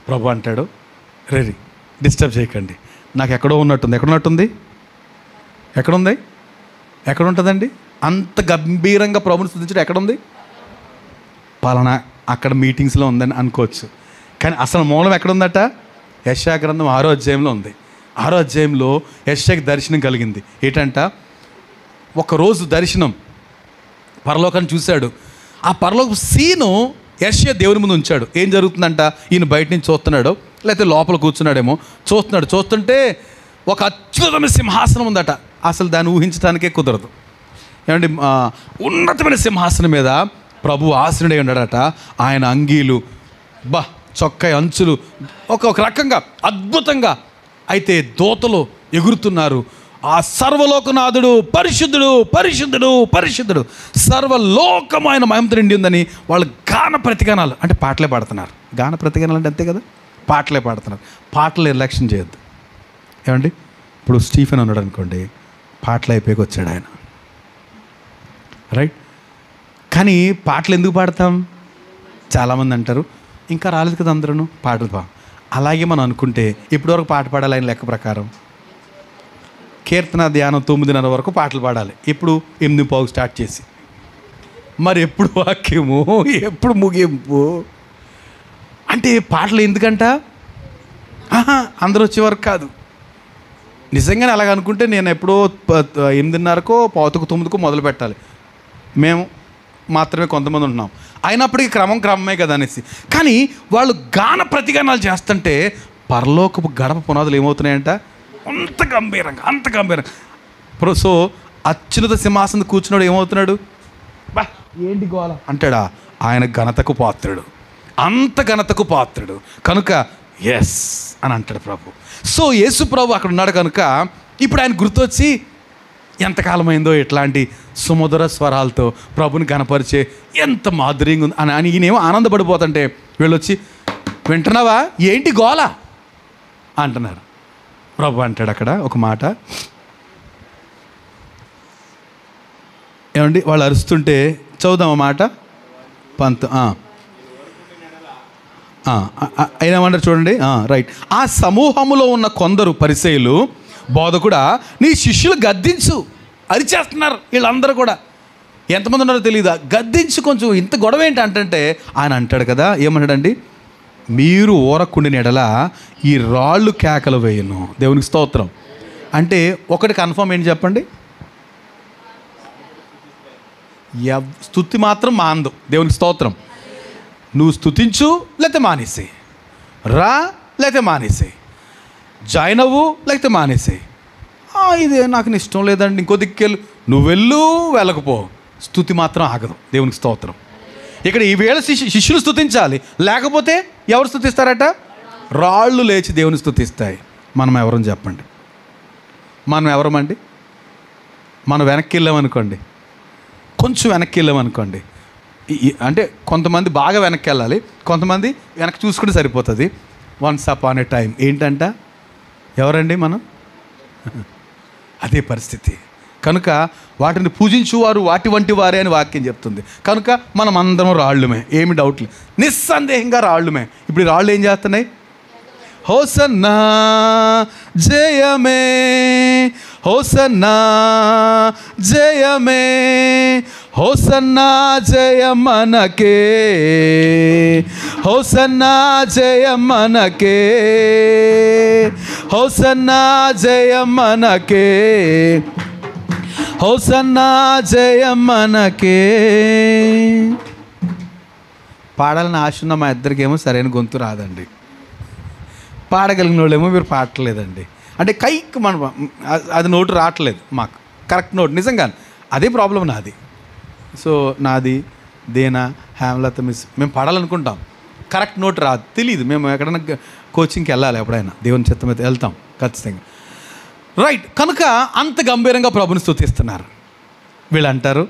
ప్రభు అంటాడు, రెడీ డిస్టర్బ్ చేయకండి, నాకు ఎక్కడో ఉన్నట్టుంది. ఎక్కడుంది, ఎక్కడ ఉంటుందండి? అంత గంభీరంగా ప్రభుని స్తుతించడం ఎక్కడుంది? పలానా అక్కడ మీటింగ్స్లో ఉందని అనుకోవచ్చు. కానీ అసలు మూలం ఎక్కడుందట? యెషయా గ్రంథం 6వ అధ్యాయంలో ఉంది. 6వ అధ్యాయంలో యెషయాకి దర్శనం కలిగింది. ఏంటంట, ఒకరోజు దర్శనం, పరలోకాన్ని చూశాడు. ఆ పరలోక సీను యెషయా దేవుని ముందు ఉంచాడు. ఏం జరుగుతుందంట, ఈయన బయట నుంచి చూస్తున్నాడు, లేకపోతే లోపల కూర్చున్నాడేమో, చూస్తుంటే ఒక అద్భుతమైన సింహాసనం ఉందట. అసలు దాన్ని ఊహించడానికే కుదరదు. ఏమంటే ఉన్నతమైన సింహాసనం మీద ప్రభు ఆసనుడై ఉన్నాడట. ఆయన అంగీలు, చొక్కా అంచులు ఒక రకంగా అద్భుతంగా, అయితే దూతలు ఎగురుతున్నారు. ఆ సర్వలోకనాథుడు పరిశుద్ధుడు పరిశుద్ధుడు పరిశుద్ధుడు, సర్వలోకము ఆయన మహిమతో నిండి ఉందని వాళ్ళు గాన ప్రతిగానాలు అంటే పాటలే పాడుతున్నారు. గాన ప్రతిగానాలు అంటే అంతే కదా, పాటలే పాడుతున్నారు. పాటలు నిర్లక్ష్యం చేయొద్దు. ఏమండి, ఇప్పుడు స్టీఫెన్ అన్నాడు అనుకోండి, పాటలు అయిపోయి వచ్చాడు ఆయన, రైట్. కానీ పాటలు ఎందుకు పాడతాం? చాలామంది అంటారు ఇంకా రాలేదు కదా అందరూ పాటలు అలాగే మనం అనుకుంటే ఇప్పటివరకు పాట పాడాలి ఆయన లెక్క ప్రకారం. కీర్తన ధ్యానం 9:30 వరకు పాటలు పాడాలి. ఇప్పుడు 8:15 స్టార్ట్ చేసి, మరి ఎప్పుడు వాక్యము, ఎప్పుడు ముగింపు అంటే పాటలు ఎందుకంట? అందరూ వచ్చే వరకు కాదు. నిజంగానే అలాగ అనుకుంటే నేను ఎప్పుడో 8:30కో 8:45కో మొదలు పెట్టాలి. మేము మాత్రమే కొంతమంది ఉంటున్నాం, అయినప్పటికీ క్రమమే కదా అనేసి. కానీ వాళ్ళు గాన ప్రతిగానాలు చేస్తుంటే పరలోకపు గడప పునాదులు ఏమవుతున్నాయంట, అంత గంభీరంగా. సో అత్యున్నత సింహాసనం కూర్చున్నాడు ఏమవుతున్నాడు, ఏంటి గోల అంటాడా, ఆయన ఘనతకు పాత్రుడు, అంత ఘనతకు పాత్రుడు కనుక ఎస్ అని అంటాడు ప్రభు. సో యేసు ప్రభు అక్కడ ఉన్నాడు కనుక ఇప్పుడు ఆయన గుర్తొచ్చి ఎంతకాలమైందో ఇట్లాంటి సుమధుర స్వరాలతో ప్రభుని గణపరిచే ఎంత మాధుర్యంగా ఉంది అని ఈయనేమో ఆనందపడిపోతుంటే వీళ్ళొచ్చి, వింటున్నావా ఏంటి గోల అంటున్నారు. ప్రభు అంటాడు అక్కడ ఒక మాట, ఏమండి వాళ్ళు అరుస్తుంటే చదువుదాం ఆ మాట. ఏమంటారు చూడండి, రైట్. ఆ సమూహములో ఉన్న కొందరు పరిసయ్యులు, బోధకుడా నీ శిష్యులు గద్దించు, అరిచేస్తున్నారు వీళ్ళందరూ కూడా. ఎంతమంది ఉన్నారో తెలియదా, గద్దించు కొంచెం, ఇంత గొడవ ఏంటి అంటే ఆయన అంటాడు కదా, ఏమంటాడండి, మీరు ఊరకుండిన ఎడల ఈ రాళ్ళు కేకలు వేయను. దేవునికి స్తోత్రం. అంటే ఒకటి కన్ఫర్మ్ ఏంటి చెప్పండి, స్తుతి మాత్రం మాందు. దేవునికి స్తోత్రం. నువ్వు స్తుతించు లేకపోతే మానేసేయి, రా లేకపోతే మానేసేయి, జాయిన్ అవ్వు లేకపోతే మానేసేయి. ఇదే నాకు ఇష్టం లేదండి ఇంకో దిక్కెళ్ళు, నువ్వు వెళ్ళకపో, స్తుతి మాత్రం ఆగదు. దేవునికి స్తోత్రం. ఇక్కడ ఈ వేళ శిష్యులు స్తుతించాలి, లేకపోతే ఎవరు స్తుతిస్తారట? రాళ్ళు లేచి దేవుని స్తుతిస్తాయి. మనం ఎవరని చెప్పండి? మనం ఎవరమండి? మనం వెనక్కి వెళ్ళామనుకోండి, కొంచెం వెనక్కి వెళ్ళామనుకోండి, అంటే కొంతమంది బాగా వెనక్కి వెళ్ళాలి, కొంతమంది వెనక్కి చూసుకుంటే సరిపోతుంది. వన్స్ అపాన్ ఏ టైం ఏంటంట? ఎవరండి మనం? అదే పరిస్థితి. కనుక వాటిని పూజించువారు వాటి వంటి వారే అని వాక్యం చెప్తుంది. కనుక మనం అందరం రాళ్ళుమే, ఏమి డౌట్ లేదు, నిస్సందేహంగా రాళ్ళుమే. ఇప్పుడు ఈ రాళ్ళు ఏం చేస్తున్నాయి? హోసన్నా జయమే, హోసన్నా జయమే, హోసన్నా జయ మనకే, హోసన్నా జయ మనకే, హోసన్నా జయ మనకే, హోసన్నా జయ మనకే. పాడాలని ఆశ ఉన్న మా ఇద్దరికేమో సరైన గొంతు రాదండి. పాడగలిగిన వాళ్ళేమో మీరు పాడలేదండి. అంటే కైక్ మనం అది నోటు రావట్లేదు మాకు, కరెక్ట్ నోటు. నిజంగా అదే ప్రాబ్లం నాది. సో నాది, దేనా, హేమలత మిస్, మేము పాడాలనుకుంటాం, కరెక్ట్ నోట్ రాదు, తెలియదు. మేము ఎక్కడైనా కోచింగ్కి వెళ్ళాలి, ఎప్పుడైనా దేవుని చిత్తం అయితే వెళ్తాం ఖచ్చితంగా. రైట్. కనుక అంత గంభీరంగా ప్రభుని స్తుతిస్తున్నారు. వీళ్ళు అంటారు,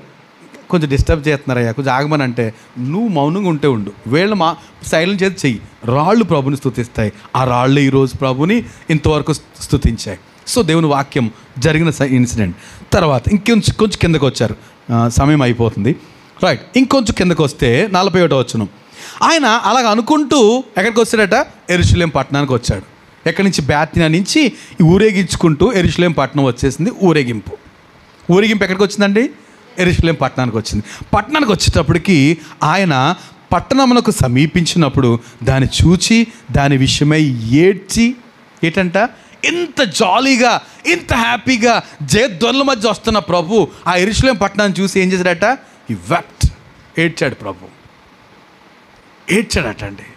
కొంచెం డిస్టర్బ్ చేస్తున్నారయ్యా, కొంచెం ఆగమని అంటే, నువ్వు మౌనంగా ఉంటే ఉండు, వీళ్ళు మా సైలెంట్ చేసి చెయ్యి. రాళ్ళు ప్రభుని స్తుతిస్తాయి. ఆ రాళ్ళు ఈరోజు ప్రభుని ఇంతవరకు స్తుతించాయి. సో దేవుని వాక్యం జరిగిన ఇన్సిడెంట్. తర్వాత కొంచెం కిందకు వచ్చారు, సమయం అయిపోతుంది. రైట్. ఇంకొంచెం కిందకు వస్తే 41వ వచనం. ఆయన అలాగ అనుకుంటూ ఎక్కడికి వచ్చాడట? యెరూషలేము పట్టణానికి వచ్చాడు. ఎక్కడి నుంచి? బేత్నియా నుంచి ఊరేగించుకుంటూ యెరూషలేము పట్టణం వచ్చేసింది. ఊరేగింపు ఎక్కడికి వచ్చిందండి? యెరూషలేము పట్టణానికి వచ్చింది. పట్టణానికి వచ్చేటప్పటికి ఆయన పట్టణమునకు సమీపించినప్పుడు దాన్ని చూచి దాని విషయమై ఏడ్చి, ఏంటంట, ఇంత జాలీగా ఇంత హ్యాపీగా జయధ్వనుల మధ్య వస్తున్న ప్రభు ఆ యెరూషలేము పట్టణాన్ని చూసి ఏం చేశాడట? ఈ వెప్ట్, ఏడ్చాడు ప్రభు. ఏడ్చాడట అండి.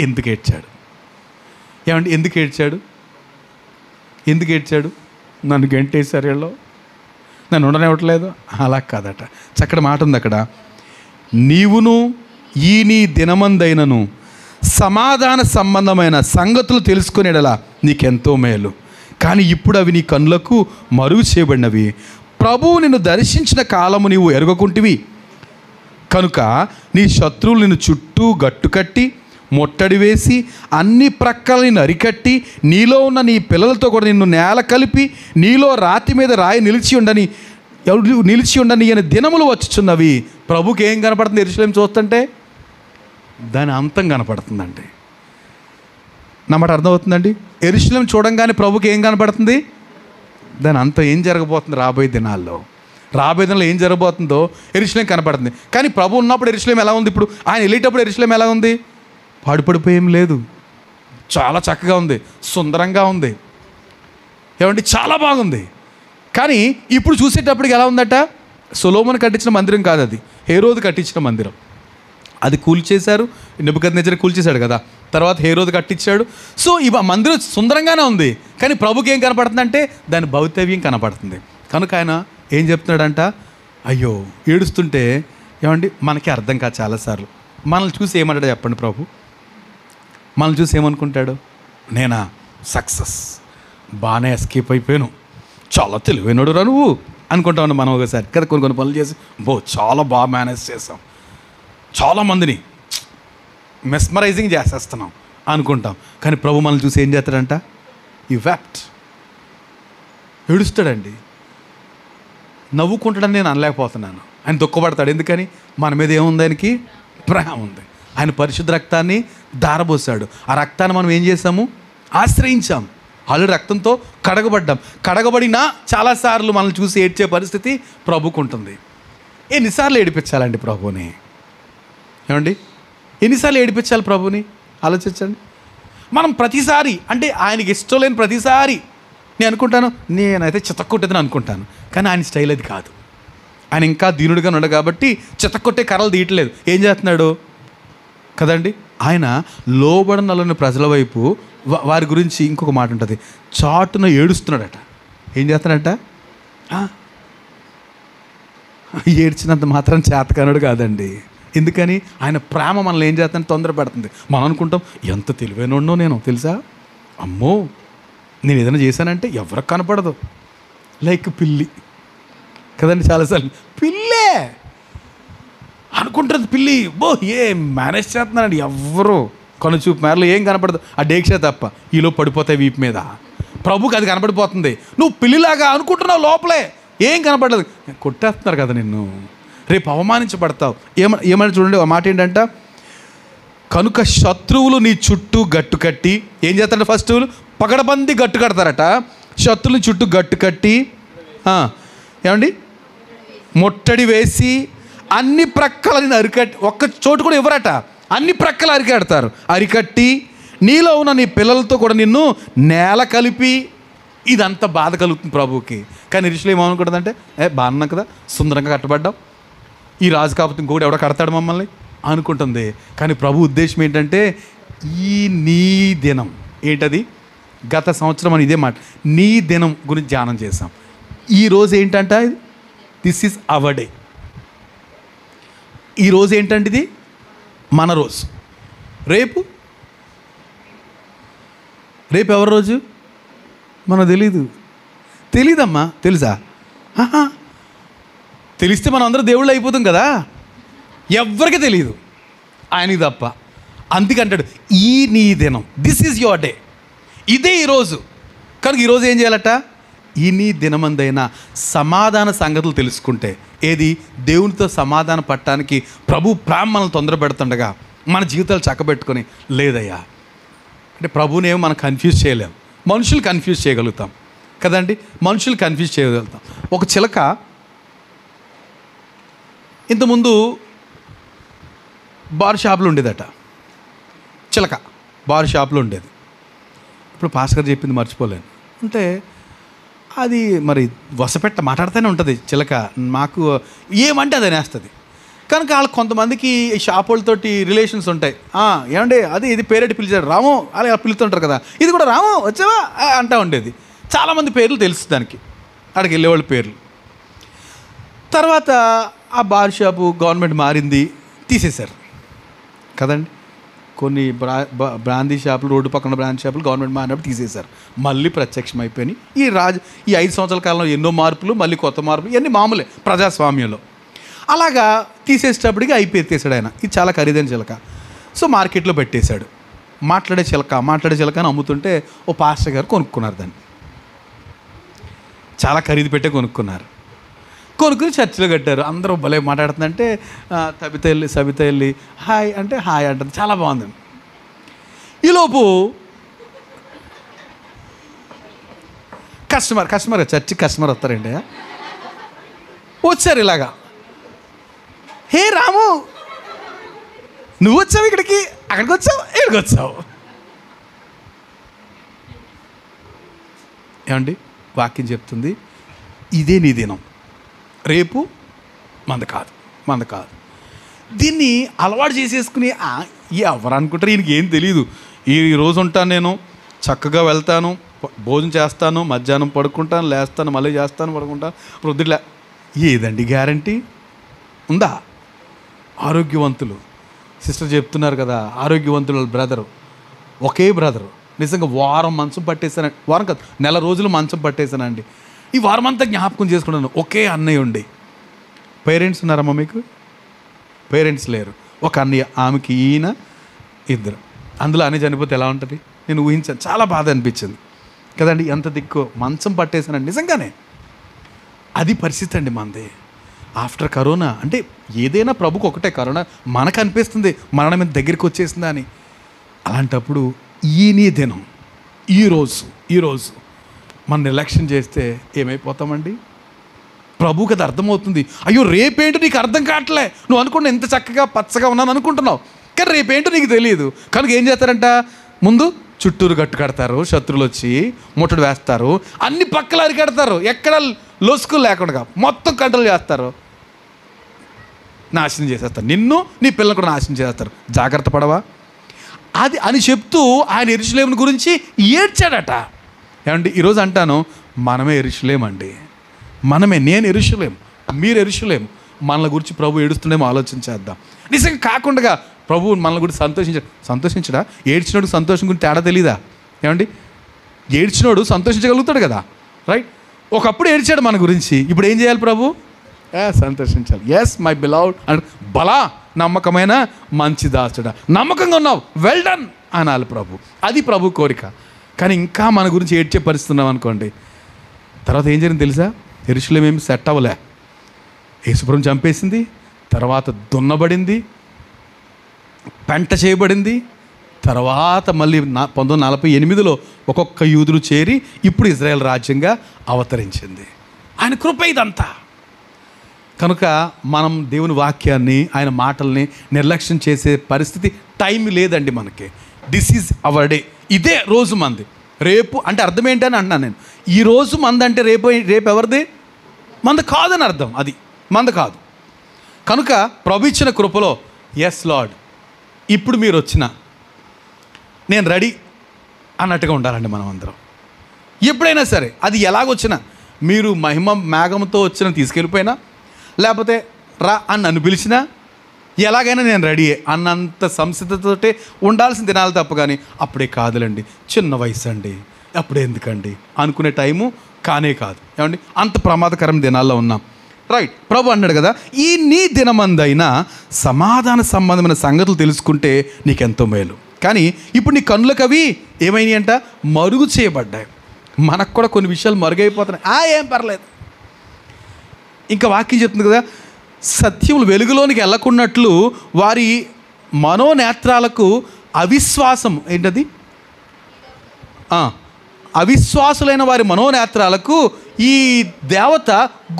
ఎందుకు ఏడ్చాడు? ఏమండి ఎందుకు ఏడ్చాడు? నన్ను గంటేశారు వీళ్ళు, నన్ను ఉండనివ్వట్లేదు. అలా కాదట, చక్కటి మాట ఉంది అక్కడ. నీవును ఈ నీ దినమందైనను సమాధాన సంబంధమైన సంగతులు తెలుసుకునేలా నీకెంతో మేలు, కానీ ఇప్పుడు అవి నీ కన్నులకు మరుగు చేయబడినవి. ప్రభువు నిన్ను దర్శించిన కాలము నీవు ఎరుగకుంటివి కనుక నీ శత్రువులు నిన్ను చుట్టూ గట్టుకట్టి ముట్టడి వేసి అన్ని ప్రక్కల నిన్ను అరికట్టి నీలో ఉన్న నీ పిల్లలతో కూడా నిన్ను నేల కలిపి నీలో రాతి మీద రాయి నిలిచి ఉండని అని దినములు వచ్చుచున్నవి. ప్రభుకి ఏం కనపడుతుంది? యెరూషలేము చూస్తుంటే దాని అంతం కనపడుతుందండి. నా మాట అర్థమవుతుందండి? యెరూషలేము చూడంగానే ప్రభుకి ఏం కనపడుతుంది? దాని అంతం ఏం జరగబోతుంది రాబోయే దినాల్లో ఏం జరగబోతుందో యెరూషలేము కనపడుతుంది. కానీ ప్రభు ఉన్నప్పుడు యెరూషలేము ఎలా ఉంది? ఇప్పుడు ఆయన వెళ్ళేటప్పుడు యెరూషలేము ఎలా ఉంది? పాడుపడిపోయి ఏం లేదు, చాలా చక్కగా ఉంది, సుందరంగా ఉంది, ఏమంటే చాలా బాగుంది. కానీ ఇప్పుడు చూసేటప్పటికి ఎలా ఉందట? సొలొమోను కట్టించిన మందిరం కాదు అది, హేరోదు కట్టించిన మందిరం. అది కూల్చేశారు, నెబుకద్నెజరు కూల్చేశాడు కదా, తర్వాత హేరోదు కట్టించాడు. సో ఈ మందిరం సుందరంగానే ఉంది, కానీ ప్రభుకి ఏం కనపడుతుందంటే దాని భౌతవ్యం కనపడుతుంది. కనుక ఆయన ఏం చెప్తున్నాడంట? అయ్యో ఏడుస్తుంటే ఏమండి మనకి అర్థం కాదు చాలాసార్లు. మనల్ని చూసి ఏమంటాడు చెప్పండి? ప్రభు మనల్ని చూసి ఏమనుకుంటాడు? నేనా సక్సెస్, బాగానే ఎస్కేప్ అయిపోయాను, చాలా తెలివైనడు రా నువ్వు అనుకుంటామన్నా మనం ఒకసారి కదా. కొన్ని పనులు చేసి చాలా బాగా మేనేజ్ చేసాం, చాలామందిని మెస్మరైజింగ్ చేసేస్తున్నాం అనుకుంటాం. కానీ ప్రభు మనల్ని చూసి ఏం చేస్తాడంట? ఈ వెప్ట్, ఏడుస్తాడండి. నవ్వుకుంటాడని నేను అనలేకపోతున్నాను, ఆయన దుఃఖపడతాడు. ఎందుకని? మన మీద ఏముంది? ఆయనకి ప్రేమ ఉంది. ఆయన పరిశుద్ధ రక్తాన్ని ధారపోసాడు. ఆ రక్తాన్ని మనం ఏం చేసాము? ఆశ్రయించాం. ఆల్రెడీ రక్తంతో కడగబడినా చాలాసార్లు మనల్ని చూసి ఏడ్చే పరిస్థితి ప్రభుకు ఉంటుంది. ఎన్నిసార్లు ఏడిపించాలండి ప్రభుని? ఏమండి ఎన్నిసార్లు ఏడిపించాలి ప్రభుని? ఆలోచించండి. మనం ప్రతిసారి అంటే ఆయనకి ఇష్టం లేని ప్రతిసారి నేను అనుకుంటాను, నేనైతే చితక్కొట్టేదని అనుకుంటాను. కానీ ఆయన స్టైల్ అది కాదు. ఆయన ఇంకా దీనుడిగా ఉన్నాడు కాబట్టి చితక్కొట్టే కర్రలు తీయట్లేదు. ఏం చేస్తున్నాడు కదండి? ఆయన లోబడనలోని ప్రజల వైపు వారి గురించి ఇంకొక మాట ఉంటుంది, చాటున ఏడుస్తున్నాడట. ఏం చేస్తున్నాడట? ఏడ్చినంత మాత్రం చేతకానుడు కాదండి. ఎందుకని? ఆయన ప్రేమ మనల్ని ఏం చేస్తుందని తొందర పెడుతుంది. మనం అనుకుంటాం ఎంత తెలివైనోడో నేను తెలుసా, అమ్మో నేను ఏదైనా చేశానంటే ఎవరికి కనపడదు. లైక్ పిల్లి కదండి, చాలాసార్లు పిల్లే అనుకుంటుంది. పిల్లి మేనేజ్ చేస్తున్నానండి, ఎవ్వరు కనుచూపు మేరలో ఏం కనపడదు, ఆ డేక్ష తప్ప. ఈలో పడిపోతాయి వీపు మీద. ప్రభుకి అది కనపడిపోతుంది. నువ్వు పిల్లిలాగా అనుకుంటున్నావు, లోపలే ఏం కనపడదు. కొట్టేస్తున్నారు కదా నిన్ను, రేపు అవమానించబడతావు. ఏమని చూడండి, ఆ మాట ఏంటంట, కనుక శత్రువులు నీ చుట్టూ గట్టు కట్టి ఏం చేస్తారంట, ఫస్ట్ పగడబంది గట్టు కడతారట. శత్రువుని చుట్టూ గట్టు కట్టి ఏమండి ముట్టడి వేసి అన్ని ప్రక్కలని అరికట్టి, ఒక్క చోటు కూడా ఇవ్వరట, అన్ని ప్రక్కలు అరికడతారు. అరికట్టి నీలో ఉన్న నీ పిల్లలతో కూడా నిన్ను నేల కలిపి. ఇదంతా బాధ కలుగుతుంది ప్రభువుకి. కానీ యెరూషలేము ఏమనుకుంటుందంటే, బాగున్నాం కదా, సుందరంగా కట్టబడ్డాం, ఈ రాజు కాకపోతే ఇంకొకటి ఎవడో కడతాడు మమ్మల్ని అనుకుంటుంది. కానీ ప్రభు ఉద్దేశం ఏంటంటే, ఈ నీ దినం ఏంటది, గత సంవత్సరం అని ఇదే మాట నీ దినం గురించి ధ్యానం చేసాం. ఈరోజు ఏంటంట, దిస్ ఈజ్ అవర్ డే. ఈరోజు ఏంటంటే ఇది మన రోజు. రేపు ఎవరి రోజు మనకు తెలీదమ్మా, తెలుసా? తెలిస్తే మనం అందరూ దేవుళ్ళు అయిపోతాం కదా. ఎవ్వరికి తెలియదు, ఆయనకి తప్ప. అందుకంటాడు ఈ నీ దినం, దిస్ ఈజ్ యువర్ డే, ఇదే ఈరోజు. కనుక ఈరోజు ఏం చేయాలట, ఈ నీ దినమందైనా సమాధాన సంగతులు తెలుసుకుంటే, ఏది దేవునితో సమాధానం పట్టడానికి ప్రభు ప్రేమ మనల్ని తొందర పెడుతుండగా మన జీవితాలు చక్కబెట్టుకొని, లేదయ్యా అంటే ప్రభునేమో మనం కన్ఫ్యూజ్ చేయలేం, మనుషులు కన్ఫ్యూజ్ చేయగలుగుతాం కదండి, మనుషులు కన్ఫ్యూజ్ చేయగలుగుతాం. ఒక చిలక ఇంతకుముందు బార్ షాప్లో ఉండేదట, చిలక బార్ షాప్లో ఉండేది. ఇప్పుడు పాస్టర్ చెప్పింది మర్చిపోలేను. అంటే అది మరి వసపెట్ట మాట్లాడుతూనే ఉంటుంది చిలక, మాకు ఏమంటే అది అనేస్తుంది. కనుక వాళ్ళు కొంతమందికి షాప్ వాళ్ళతోటి రిలేషన్స్ ఉంటాయి. ఏమంటే అది ఇది పేరెట్టి పిలిచారు, రాము అలా పిలుతుంటారు కదా, ఇది కూడా రాము వచ్చావా అంటూ ఉండేది. చాలామంది పేర్లు తెలుసు దానికి, అక్కడికి వెళ్ళేవాళ్ళ పేర్లు. తర్వాత ఆ బార్ షాపు గవర్నమెంట్ మారింది, తీసేశారు కదండి. కొన్ని బ్రాందీ షాపులు, రోడ్డు పక్కన బ్రాందీ షాపులు గవర్నమెంట్ మారినప్పుడు తీసేశారు, మళ్ళీ ప్రత్యక్షం అయిపోయినాయి. ఈ 5 సంవత్సరాల కాలంలో ఎన్నో మార్పులు, మళ్ళీ కొత్త మార్పులు, ఇవన్నీ మామూలే ప్రజాస్వామ్యంలో. అలాగా తీసేసేటప్పటికి అయిపోతేసాడు ఆయన. ఇది చాలా ఖరీదైన చిలక. సో మార్కెట్లో పెట్టేశాడు. మాట్లాడే చిలక అని అమ్ముతుంటే ఓ పాస్టర్ గారు కొనుక్కున్నారు దాన్ని. చాలా ఖరీదు పెట్టే కొనుక్కుని చర్చిలో కట్టారు. అందరూ భలే మాట్లాడుతుందంటే సబిత వెళ్ళి హాయ్ అంటే హాయ్ అంటుంది, చాలా బాగుంది. ఈలోపు కస్టమర్ చర్చి కస్టమర్ వస్తారండి, వచ్చారు ఇలాగా, హే రాము నువ్వు వచ్చావు ఇక్కడికి, అక్కడికి వచ్చావు. ఏమండి వాక్యం చెప్తుంది, ఇదే నీ దినం, రేపు మంద కాదు. దీన్ని అలవాటు చేసేసుకుని ఎవరు అనుకుంటారు, ఈయనకి ఏం తెలియదు, ఈ రోజు ఉంటాను, నేను చక్కగా వెళ్తాను, భోజనం చేస్తాను, మధ్యాహ్నం పడుకుంటాను, లేస్తాను, మళ్ళీ చేస్తాను, పడుకుంటాను, వృద్ధులే. ఏదండి గ్యారంటీ ఉందా? ఆరోగ్యవంతులు సిస్టర్ చెప్తున్నారు కదా, ఆరోగ్యవంతులు బ్రదరు, ఒకే బ్రదరు నిజంగా వారం మంచం పట్టేశాను, వారం కాదు నెల రోజులు మంచం పట్టేశానండి. ఈ వారం అంతా జ్ఞాపకం చేసుకున్నాను. ఒకే అన్నయ్య ఉండి, పేరెంట్స్ ఉన్నారమ్మా మీకు? పేరెంట్స్ లేరు. ఒక అన్నయ్య, ఆమెకి ఈయన, ఇద్దరు. అందులో అన్నయ్య చనిపోతే ఎలా ఉంటుంది నేను ఊహించాను, చాలా బాధ అనిపించింది కదండి. ఎంత దిక్కు మంచం పట్టేశానండి నిజంగానే. అది పరిస్థితి అండి మనది. ఆఫ్టర్ కరోనా అంటే ఏదైనా ప్రభుకు ఒకటే, కరోనా మనకు అనిపిస్తుంది మరణం మీద దగ్గరికి వచ్చేసిందా అని. అలాంటప్పుడు ఈ నీ దినం, ఈరోజు మన నిర్లక్ష్యం చేస్తే ఏమైపోతామండి? ప్రభువుకి అది అర్థమవుతుంది. అయ్యో రేపేంటో నీకు అర్థం కావట్లే, నువ్వు అనుకున్న ఎంత చక్కగా పచ్చగా ఉన్నాను అనుకుంటున్నావు, కానీ రేపేంటో నీకు తెలియదు. కనుక ఏం చేస్తారంట, ముందు చుట్టూరు గట్టు కడతారు, శత్రువులు వచ్చి ముట్టడి వేస్తారు, అన్ని పక్కల అరికడతారు, ఎక్కడ లొసుకులు లేకుండా మొత్తం కంట్రోల్ చేస్తారు, నాశనం చేసేస్తారు, నిన్ను నీ పిల్లలు కూడా నాశనం చేస్తారు. జాగ్రత్త పడవా అది అని చెప్తూ ఆయన యెరూషలేము గురించి ఏడ్చాడట. ఏమండి ఈరోజు అంటాను, మనమే యెరూషలేము అండి, నేను యెరూషలేము, మీరు యెరూషలేము, మనల గురించి ప్రభు ఏడుస్తుండేమో ఆలోచించేద్దాం. నిజంగా కాకుండా ప్రభు మనల గురించి సంతోషించడా? ఏడ్చినోడు సంతోషం గురించి తేడా తెలీదా? ఏమండి, ఏడ్చినోడు సంతోషించగలుగుతాడు కదా, రైట్? ఒకప్పుడు ఏడ్చాడు మన గురించి, ఇప్పుడు ఏం చేయాలి ప్రభు? సంతోషించాలి. ఎస్ మై బిలవ్డ్ అండ్ బలా నమ్మకమైన మంచి దాసుడా, నమ్మకంగా ఉన్నావు, వెల్ డన్ అనాలి ప్రభు. అది ప్రభు కోరిక. కానీ ఇంకా మన గురించి ఏడ్చే పరిస్థితి ఉన్నాం అనుకోండి, తర్వాత ఏం జరిగింది తెలుసా? యెరూషలేము ఏమి సెట్ అవ్వలే. యేసుప్రభుని చంపేసింది, తర్వాత దున్నబడింది, పెంట చేయబడింది. తర్వాత మళ్ళీ 1948లో ఒక్కొక్క యూదులు చేరి ఇప్పుడు ఇజ్రాయెల్ రాజ్యంగా అవతరించింది. ఆయన కృప ఇదంతా. కనుక మనం దేవుని వాక్యాన్ని, ఆయన మాటల్ని నిర్లక్ష్యం చేసే పరిస్థితి టైం లేదండి మనకి. This is our day. ఇదే రోజు మంది. రేపు అంటే అర్థం ఏంటని అంటున్నాను నేను. ఈ రోజు మంది అంటే రేపు ఎవరిది? మంది కాదని అర్థం. అది మంది కాదు. కనుక ప్రభు ఇచ్చిన కృపలో ఎస్ లార్డ్, ఇప్పుడు మీరు వచ్చిన నేను రెడీ అన్నట్టుగా ఉండాలండి మనం అందరం. ఎప్పుడైనా సరే అది ఎలాగొచ్చినా, మీరు మహిమ మేఘంతో వచ్చిన తీసుకెళ్ళిపోయినా, లేకపోతే రా అని నన్ను పిలిచినా, ఎలాగైనా నేను రెడీయే అన్నంత సంసిద్ధతోటే ఉండాల్సిన దినాలు తప్ప. కానీ అప్పుడే కాదులండి, చిన్న వయసు అండి, అప్పుడే ఎందుకండి అనుకునే టైము కానే కాదు. ఏమండి, అంత ప్రమాదకరం దినాల్లో ఉన్నాం, రైట్? ప్రభు అన్నాడు కదా, ఈ నీ దినమందైనా సమాధాన సంబంధమైన సంగతులు తెలుసుకుంటే నీకెంతో మేలు. కానీ ఇప్పుడు నీ కన్నులకు అవి ఏమైనాయి అంట? మరుగు చేయబడ్డాయి. మనకు కూడా కొన్ని విషయాలు మరుగైపోతున్నాయి. ఏం పర్లేదు. ఇంకా వాక్యం చెప్తుంది కదా, సత్యములు వెలుగులోనికి వెళ్ళకున్నట్లు వారి మనోనేత్రాలకు అవిశ్వాసం ఏంటది? అవిశ్వాసులైన వారి మనోనేత్రాలకు ఈ దేవత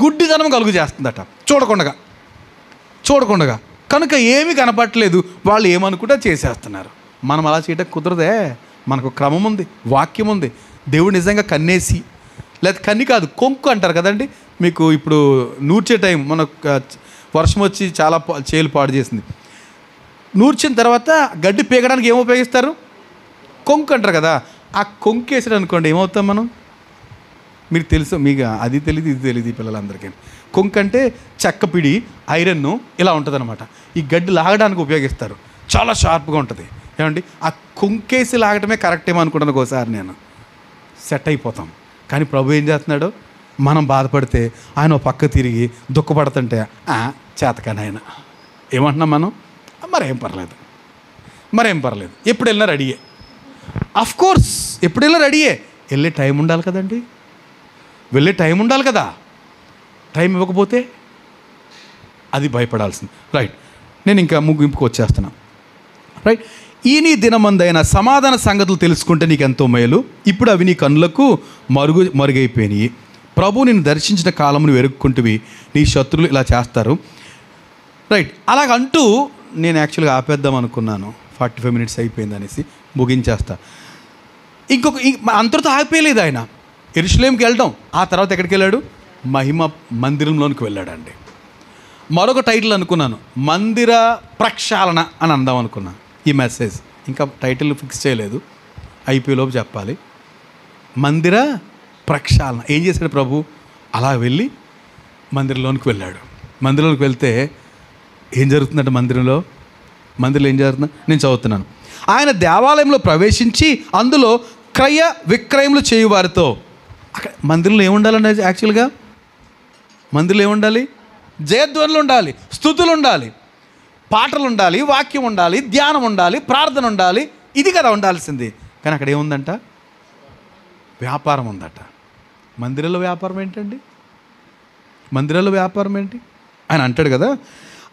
గుడ్డితనం కలుగు చేస్తుందట, చూడకుండగా. కనుక ఏమీ కనపట్టలేదు, వాళ్ళు ఏమనుకుంటే చేసేస్తున్నారు. మనం అలా చేయటం కుదరదే. మనకు క్రమం ఉంది, వాక్యం ఉంది. దేవుడు నిజంగా కన్నేసి, లేదా కన్ని కాదు కొంకు అంటారు కదండి. మీకు ఇప్పుడు నూర్చే టైం, మన వర్షం వచ్చి చాలా చేలు పాడు చేసింది. నూర్చిన తర్వాత గడ్డి పీకడానికి ఏమో ఉపయోగిస్తారు? కొంకు అంటారు కదా. ఆ కొంకు వేసాడు అనుకోండి, ఏమవుతాం మనం? మీకు తెలుసు, మీకు అది తెలియదు ఇది తెలియదు ఈ పిల్లలందరికీ. కొంకు అంటే చెక్కపిడి, ఐరన్ను ఇలా ఉంటుంది అనమాట. ఈ గడ్డి లాగడానికి ఉపయోగిస్తారు, చాలా షార్ప్గా ఉంటుంది. ఏమండి, ఆ కొంకేసి లాగటమే కరెక్ట్ ఏమో అనుకుంటాను. ఒకసారి నేను సెట్ అయిపోతాం. కానీ ప్రభు ఏం చేస్తున్నాడు? మనం బాధపడితే ఆయన ఒక పక్క తిరిగి దుఃఖపడుతుంటే చేతకాని ఆయన ఏమంటున్నాం మనం? మరేం పర్లేదు, ఎప్పుడు వెళ్ళినా రెడీయే. అఫ్ కోర్స్ ఎప్పుడు వెళ్ళినా రెడీయే. వెళ్ళే టైం ఉండాలి కదండి, వెళ్ళే టైం ఉండాలి కదా. టైం ఇవ్వకపోతే అది భయపడాల్సింది, రైట్? నేను ఇంకా ముగింపుకు వచ్చేస్తున్నాను, రైట్? ఈ నీ దినమందైన సమాధాన సంగతులు తెలుసుకుంటే నీకు ఎంతో మేలు. ఇప్పుడు అవి నీ కన్నులకు మరుగైపోయినాయి. ప్రభు నిన్ను దర్శించిన కాలం నువ్వు ఎరుక్కుంటువి, నీ శత్రులు ఇలా చేస్తారు, రైట్? అలాగంటూ నేను యాక్చువల్గా ఆపేద్దాం అనుకున్నాను, 45 minutes అయిపోయింది అనేసి ముగించేస్తా. ఇంకొక అంతటితో ఆగిపోయలేదు. ఆయన యెరూషలేముకి వెళ్ళడం, ఆ తర్వాత ఎక్కడికి వెళ్ళాడు? మహిమ మందిరంలోనికి వెళ్ళాడండి. మరొక టైటిల్ అనుకున్నాను, మందిర ప్రక్షాళన అని అందాం అనుకున్నాను. ఈ మెసేజ్ ఇంకా టైటిల్ ఫిక్స్ చేయలేదు, అయిపోయేలోపు చెప్పాలి. మందిర ప్రక్షాళన. ఏం చేశాడు ప్రభు? అలా వెళ్ళి మందిరంలోనికి వెళ్ళాడు. మందిరంలోకి వెళ్తే ఏం జరుగుతుందంటే, మందిరంలో ఏం జరుగుతుందో నేను చదువుతున్నాను. ఆయన దేవాలయంలో ప్రవేశించి అందులో క్రయ విక్రయములు చేయువారితో. అక్కడ మందిరంలో ఏముండాలండి? యాక్చువల్గా మందిరంలో ఏముండాలి? జయధ్వనులు ఉండాలి, స్తుతులు ఉండాలి, పాటలు ఉండాలి, వాక్యం ఉండాలి, ధ్యానం ఉండాలి, ప్రార్థన ఉండాలి. ఇది కదా ఉండాల్సింది. కానీ అక్కడ ఏముందంట? వ్యాపారం ఉందట. మందిరంలో వ్యాపారం ఏంటండి? మందిరంలో వ్యాపారం ఏంటి? ఆయన అంటాడు కదా,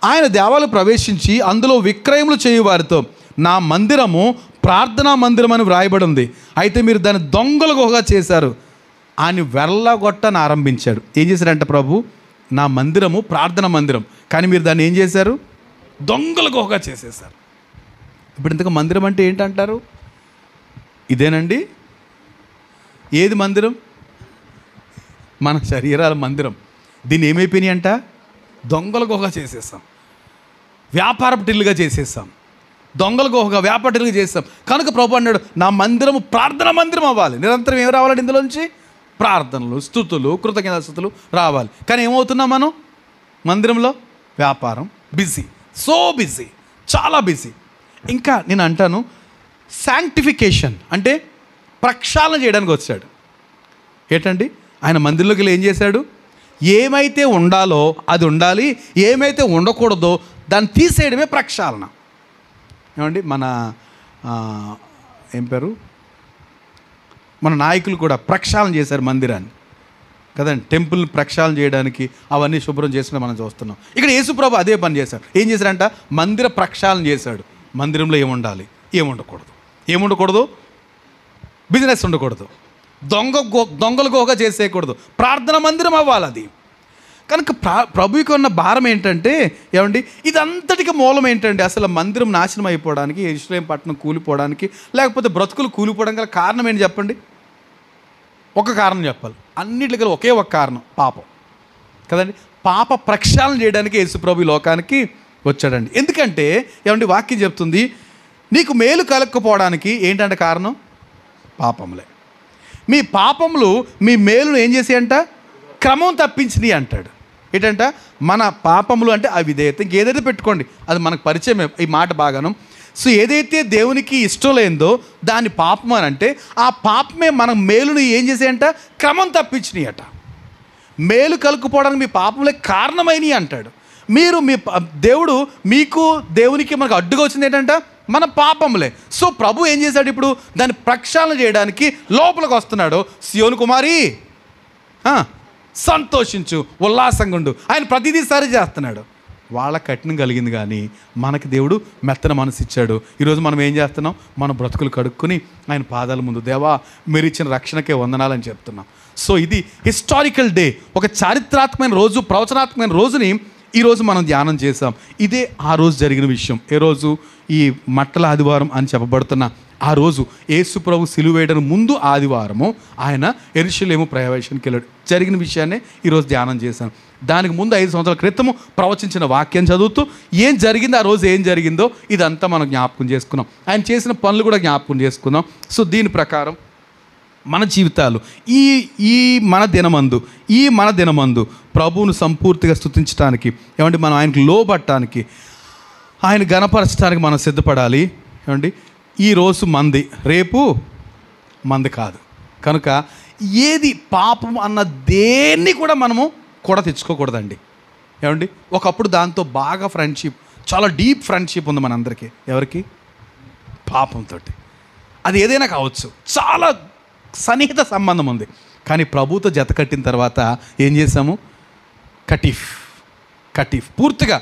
ఆయన దేవాలయం ప్రవేశించి అందులో విక్రయములు చేయువారితో, నా మందిరము ప్రార్థనా మందిరం అని వ్రాయబడి ఉంది, అయితే మీరు దాన్ని దొంగల గుహగా చేశారు అని వెళ్ళగొట్టని ఆరంభించాడు. ఏం చేశారంట ప్రభు? నా మందిరము ప్రార్థనా మందిరం, కానీ మీరు దాన్ని ఏం చేశారు? దొంగల గుహగా చేసేశారు. ఇప్పుడు ఇంతకు మందిరం అంటే ఏంటంటారు? ఇదేనండి. ఏది మందిరం? మన శరీరాల మందిరం. దీన్ని ఏమైపోయినాయి అంట? దొంగల గుహగా చేసేసాం, వ్యాపారపు టిల్లుగా చేసేసాం, దొంగల గుహగా వ్యాపార టిల్లుగా చేసాం. కనుక ప్రభు అన్నాడు, నా మందిరము ప్రార్థన మందిరం అవ్వాలి. నిరంతరం ఏం రావాలండి? ఇందులోంచి ప్రార్థనలు, స్తుతులు, కృతజ్ఞతాస్తుతులు రావాలి. కానీ ఏమవుతున్నాం మనం? మందిరంలో వ్యాపారం, బిజీ, సో బిజీ, చాలా బిజీ. ఇంకా నేను అంటాను శాంక్టిఫికేషన్ అంటే ప్రక్షాళన చేయడానికి వచ్చాడు. ఏంటండి, ఆయన మందిరంలోకి వెళ్ళి ఏం చేశాడు? ఏమైతే ఉండాలో అది ఉండాలి, ఏమైతే ఉండకూడదో దాన్ని తీసేయడమే ప్రక్షాళన. ఏమండి, మన ఏం పేరు, మన నాయకులు కూడా ప్రక్షాళన చేశారు మందిరాన్ని కదండి. టెంపుల్ ప్రక్షాళన చేయడానికి అవన్నీ శుభ్రం చేసుకుని మనం చూస్తున్నాం. ఇక్కడ యేసుప్రభు అదే పని చేశాడు. ఏం చేశాడంట? మందిర ప్రక్షాళన చేశాడు. మందిరంలో ఏముండాలి, ఏముండకూడదు, ఏముండకూడదు, బిజినెస్ ఉండకూడదు, దొంగలు గోగా చేసేయకూడదు, ప్రార్థన మందిరం అవ్వాలి అది. కనుక ప్రభువుకి ఉన్న భారం ఏంటంటే, ఏమండి, ఇదంతటికి మూలం ఏంటండి? అసలు మందిరం నాశనం అయిపోవడానికి, యెరూషలేము పట్టణం కూలిపోవడానికి, లేకపోతే బ్రతుకులు కూలిపోవడానికి గల కారణం ఏంటి చెప్పండి? ఒక కారణం చెప్పాలి. అన్నిటికీ ఒకే ఒక కారణం, పాపం కదండి. పాప ప్రక్షాళన చేయడానికి యేసుప్రభు ఈ లోకానికి వచ్చాడండి. ఎందుకంటే ఏమండి, వాక్యం చెప్తుంది, నీకు మేలు కలగకపోవడానికి ఏంటంటే కారణం పాపములే. మీ పాపములు మీ మేలును ఏం చేసాయంట? క్రమం తప్పించినాయి అంటాడు. ఏంటంట? మన పాపములు అంటే అవిధేయత. ఇంకేదైతే పెట్టుకోండి, అది మనకు పరిచయమే ఈ మాట బాగాను. సో ఏదైతే దేవునికి ఇష్టం లేదో దాని పాపం అని అంటే, ఆ పాపమే మన మేలుని ఏం చేసాయంట? క్రమం తప్పించినాయి అట. మేలు కలుపుకోవడానికి మీ పాపములే కారణమైనవి అంటాడు. మీరు దేవుడు మీకు దేవునికి మనకు అడ్డుగా వచ్చింది ఏంటంట? మన పాపములే. సో ప్రభు ఏం చేశాడు? ఇప్పుడు దాన్ని ప్రక్షాళన చేయడానికి లోపలికి వస్తున్నాడు. సియోను కుమారి సంతోషించు, ఉల్లాసంగా ఉండు. ఆయన ప్రతిదీ సరి చేస్తున్నాడు. వాళ్ళ కఠినం కలిగింది, కానీ మనకి దేవుడు మెత్తన మనసు ఇచ్చాడు. ఈరోజు మనం ఏం చేస్తున్నాం? మన బ్రతుకులు కడుక్కొని ఆయన పాదాల ముందు, దేవా మీరు ఇచ్చిన రక్షణకే వందనాలని చెప్తున్నాం. సో ఇది హిస్టారికల్ డే, ఒక చారిత్రాత్మకమైన రోజు, ప్రవచనాత్మకమైన రోజుని ఈరోజు మనం ధ్యానం చేసాం. ఇదే ఆ రోజు జరిగిన విషయం. ఏ రోజు? ఈ మట్టల ఆదివారం అని చెప్పబడుతున్న ఆ రోజు. యేసు ప్రభు సిలువ వేయడం ముందు ఆదివారము ఆయన యెరూషలేము ప్రవేశానికి వెళ్ళాడు. జరిగిన విషయాన్ని ఈరోజు ధ్యానం చేశాను. దానికి ముందు 5 సంవత్సరాల క్రితము ప్రవచించిన వాక్యం చదువుతూ ఏం జరిగిందో, ఆ రోజు ఏం జరిగిందో ఇదంతా మనం జ్ఞాపకం చేసుకున్నాం. ఆయన చేసిన పనులు కూడా జ్ఞాపకం చేసుకున్నాం. సో దీని ప్రకారం మన జీవితాలు ఈ మన దినమందు ప్రభువును సంపూర్తిగా స్తుతించడానికి, ఏమంటే మనం ఆయనకు లోబట్టడానికి, ఆయన గణపరచడానికి మనం సిద్ధపడాలి. ఏమండి, ఈరోజు మంది, రేపు మంది కాదు. కనుక ఏది పాపం అన్న దేన్ని కూడా మనము కూడా తెచ్చుకోకూడదండి. ఏమండి, ఒకప్పుడు దాంతో బాగా ఫ్రెండ్షిప్, చాలా డీప్ ఫ్రెండ్షిప్ ఉంది మనందరికీ. ఎవరికి? పాపంతో. అది ఏదైనా కావచ్చు, చాలా సన్నిహిత సంబంధం ఉంది. కానీ ప్రభుతో జత కట్టిన తర్వాత ఏం చేసాము? కటీఫ్ పూర్తిగా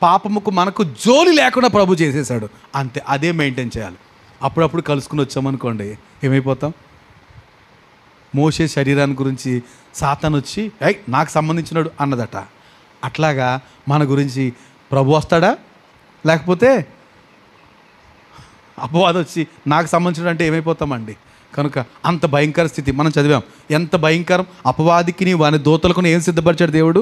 పాపముకు మనకు జోలి లేకుండా ప్రభు చేసేసాడు. అంతే, అదే మెయింటైన్ చేయాలి. అప్పుడప్పుడు కలుసుకుని వచ్చామనుకోండి, ఏమైపోతాం? మోషే శరీరాన్ని గురించి సాతాను వచ్చి నాకు సంబంధించినాడు అన్నదట. అట్లాగా మన గురించి ప్రభు వస్తాడా? లేకపోతే అపవాదం వచ్చి నాకు సంబంధించినడు అంటే ఏమైపోతామండి? కనుక అంత భయంకర స్థితి మనం చదివాం. ఎంత భయంకరం! అపవాదికి వాని దూతలకు ఏం సిద్ధపరిచాడు దేవుడు?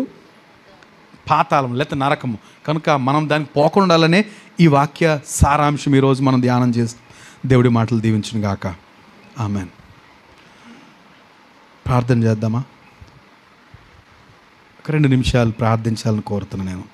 పాతాళం లేకపోతే నరకము. కనుక మనం దానికి పోకుండా ఉండాలనే ఈ వాక్య సారాంశం ఈరోజు మనం ధ్యానం చేస్తాం. దేవుడి మాటలు దీవించును గాక. ఆమెన్. ప్రార్థన చేద్దామా? ఒక 2 నిమిషాలు ప్రార్థించాలని కోరుతున్నాను నేను.